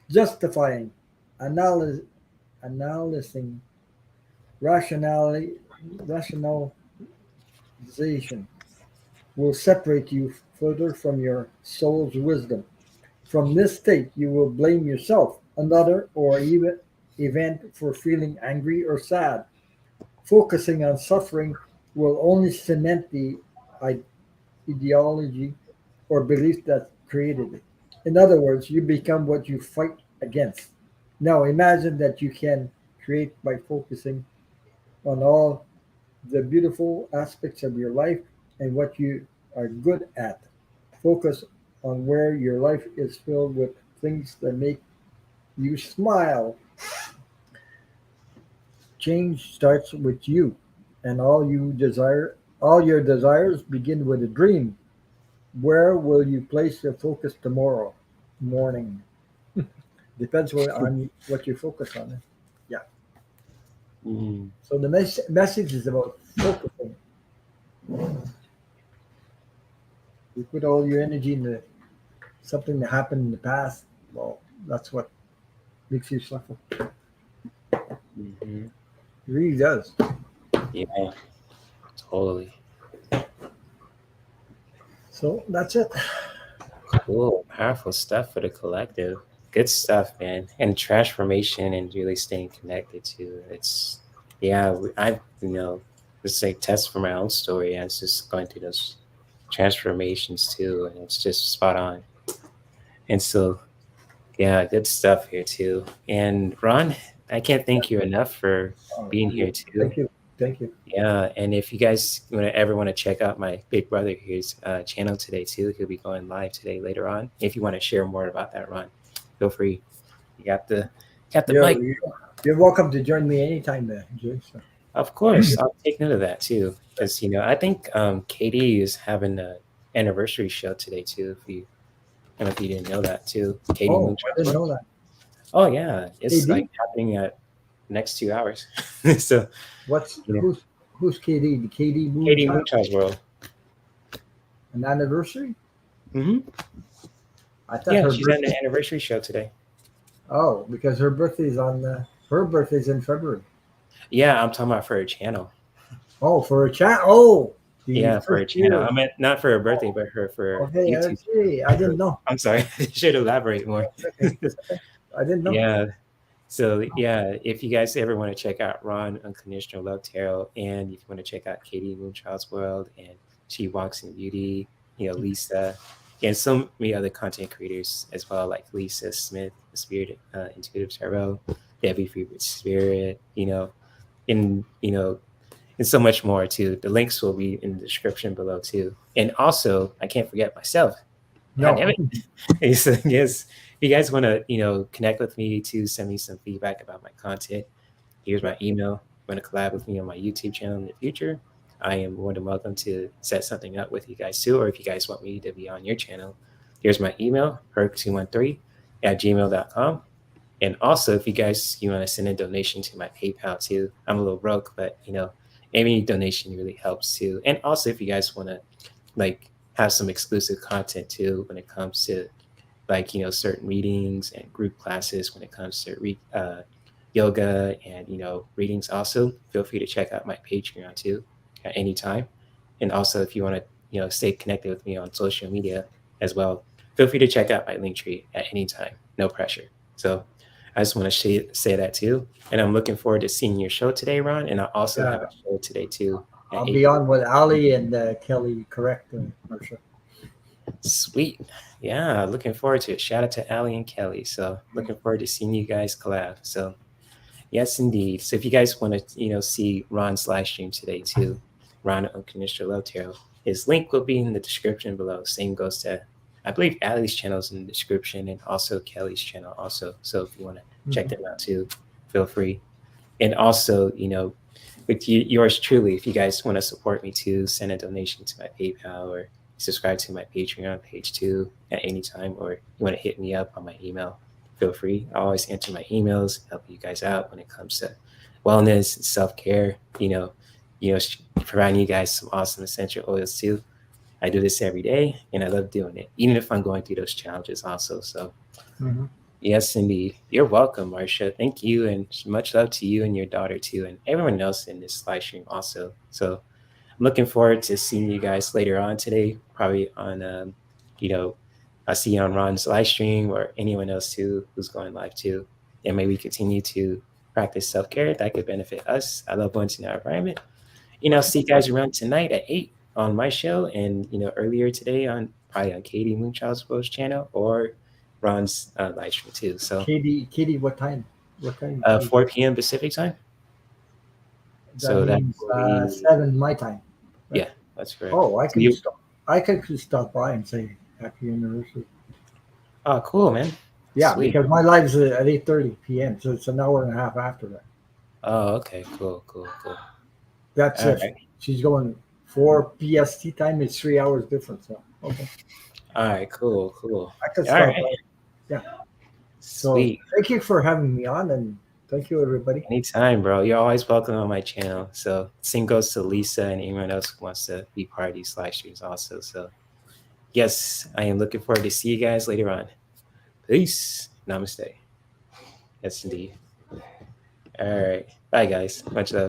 Justifying, analyzing, analyzing rationality, rationalization will separate you further from your soul's wisdom. From this state, you will blame yourself, another, or even event for feeling angry or sad. Focusing on suffering will only cement the ideology or belief that created it. In other words, you become what you fight against. Now imagine that you can create by focusing on all the beautiful aspects of your life and what you are good at. Focus on where your life is filled with things that make you smile. Change starts with you, and all your desires begin with a dream. Where will you place your focus tomorrow morning? Depends on what you focus on. Yeah. Mm-hmm. So the message is about focusing. You put all your energy into something that happened in the past. Well, that's what makes you suffer. Mm-hmm. It really does. Yeah. Totally. So that's it. Cool. Powerful stuff for the collective. Good stuff, man. And transformation and really staying connected to it's yeah, I just like test for my own story. I was just going through those transformations too, and it's just spot on. And so yeah, good stuff here too. And Ron, I can't thank you enough for being here too. Thank you. Thank you. Yeah, and if you guys ever want to check out my big brother here's channel today too, he'll be going live today later on. If you want to share more about that, Ron, feel free. You got the You're, mic. you're welcome to join me anytime, Jay. So. Of course, I'll take note of that too, because I think Katie is having an anniversary show today too. If you I don't know if you didn't know that too, Katie Oh, I Moonchild. didn't know that. Oh yeah, it's like KD? happening at next 2 hours. So What's you know, who's KD? The KD Katie Moonchild? Moonchild's world. An anniversary? Hmm. I thought Yeah, her she's at birthday. an anniversary show today. Oh, because her birthday's on her birthday's in February. Yeah, I'm talking about for her channel. Oh, for a chat. Oh, the Yeah, for first her channel. year. I meant not for her birthday, Oh, but for okay. YouTube. Okay. I didn't know. I'm sorry, I should elaborate more. It's okay. It's okay. I didn't know. Yeah. So yeah, if you guys ever want to check out Ron Unconditional Love Tarot, and if you want to check out Katie Moonchild's World and She Walks in Beauty, Lisa, and so many other content creators as well, like Lisa Smith, the Spirit Intuitive Tarot, Debbie Freebird Spirit, and and so much more too. The links will be in the description below too. And also, I can't forget myself. God No. damn it. So, yes, if you guys want to, connect with me to send me some feedback about my content, here's Yeah. my email. If you want to collab with me on my YouTube channel in the future, I am more than welcome to set something up with you guys too. Or if you guys want me to be on your channel, here's my email, herc213@gmail.com. And also, if you guys want to send a donation to my PayPal too, I'm a little broke, but any donation really helps too. And also, if you guys want to have some exclusive content too, when it comes to certain readings and group classes, when it comes to yoga and readings, also feel free to check out my Patreon too at any time. And also, if you want to stay connected with me on social media as well, feel free to check out my link tree at any time. No pressure. So I just want to say that too. And I'm looking forward to seeing your show today, Ron. And I also have a show today too. I'll be on with Ali and Kelly, correct, Marsha? Sweet. Yeah, looking forward to it. Shout out to Ali and Kelly. So looking forward to seeing you guys collab. So yes, indeed. So if you guys want to, see Ron's live stream today too, Ron Unconditional Love Tarot, his link will be in the description below. Same goes to, I believe, Ali's channel is in the description and also Kelly's channel also. So if you want to check them out too, feel free. And also, with yours truly, if you guys want to support me too, send a donation to my PayPal or subscribe to my Patreon page too at any time, or you want to hit me up on my email, feel free. I always answer my emails, help you guys out when it comes to wellness and self-care, providing you guys some awesome essential oils too. I do this every day and I love doing it, even if I'm going through those challenges also. So yes, indeed. You're welcome, Marsha. Thank you. And much love to you and your daughter too, and everyone else in this live stream also. So I'm looking forward to seeing you guys later on today, probably on, I'll see you on Ron's live stream or anyone else too who's going live too. And maybe we continue to practice self-care that could benefit us, our loved ones in our environment. See you guys around tonight at 8 on my show, and earlier today probably on Katie Moonchild's channel or Ron's live stream too. So Katie, what time? 4 p.m. Pacific time. That means 7 my time. Right? Yeah, that's correct. Oh, I could stop by and say happy anniversary. Oh, cool, man. Yeah, sweet. Because my live's at 8:30 p.m., so it's an hour and a half after that. Oh, okay, cool. That's it. Right. She's going 4 PST time. It's 3 hours difference. So okay. All right, cool. I could stop by. Yeah. Sweet. So thank you for having me on, and thank you, everybody. Anytime, bro. You're always welcome on my channel. So same goes to Lisa and anyone else who wants to be part of these live streams also. So yes, I am looking forward to see you guys later on. Peace. Namaste. Yes, indeed. All right. Bye, guys. Much love.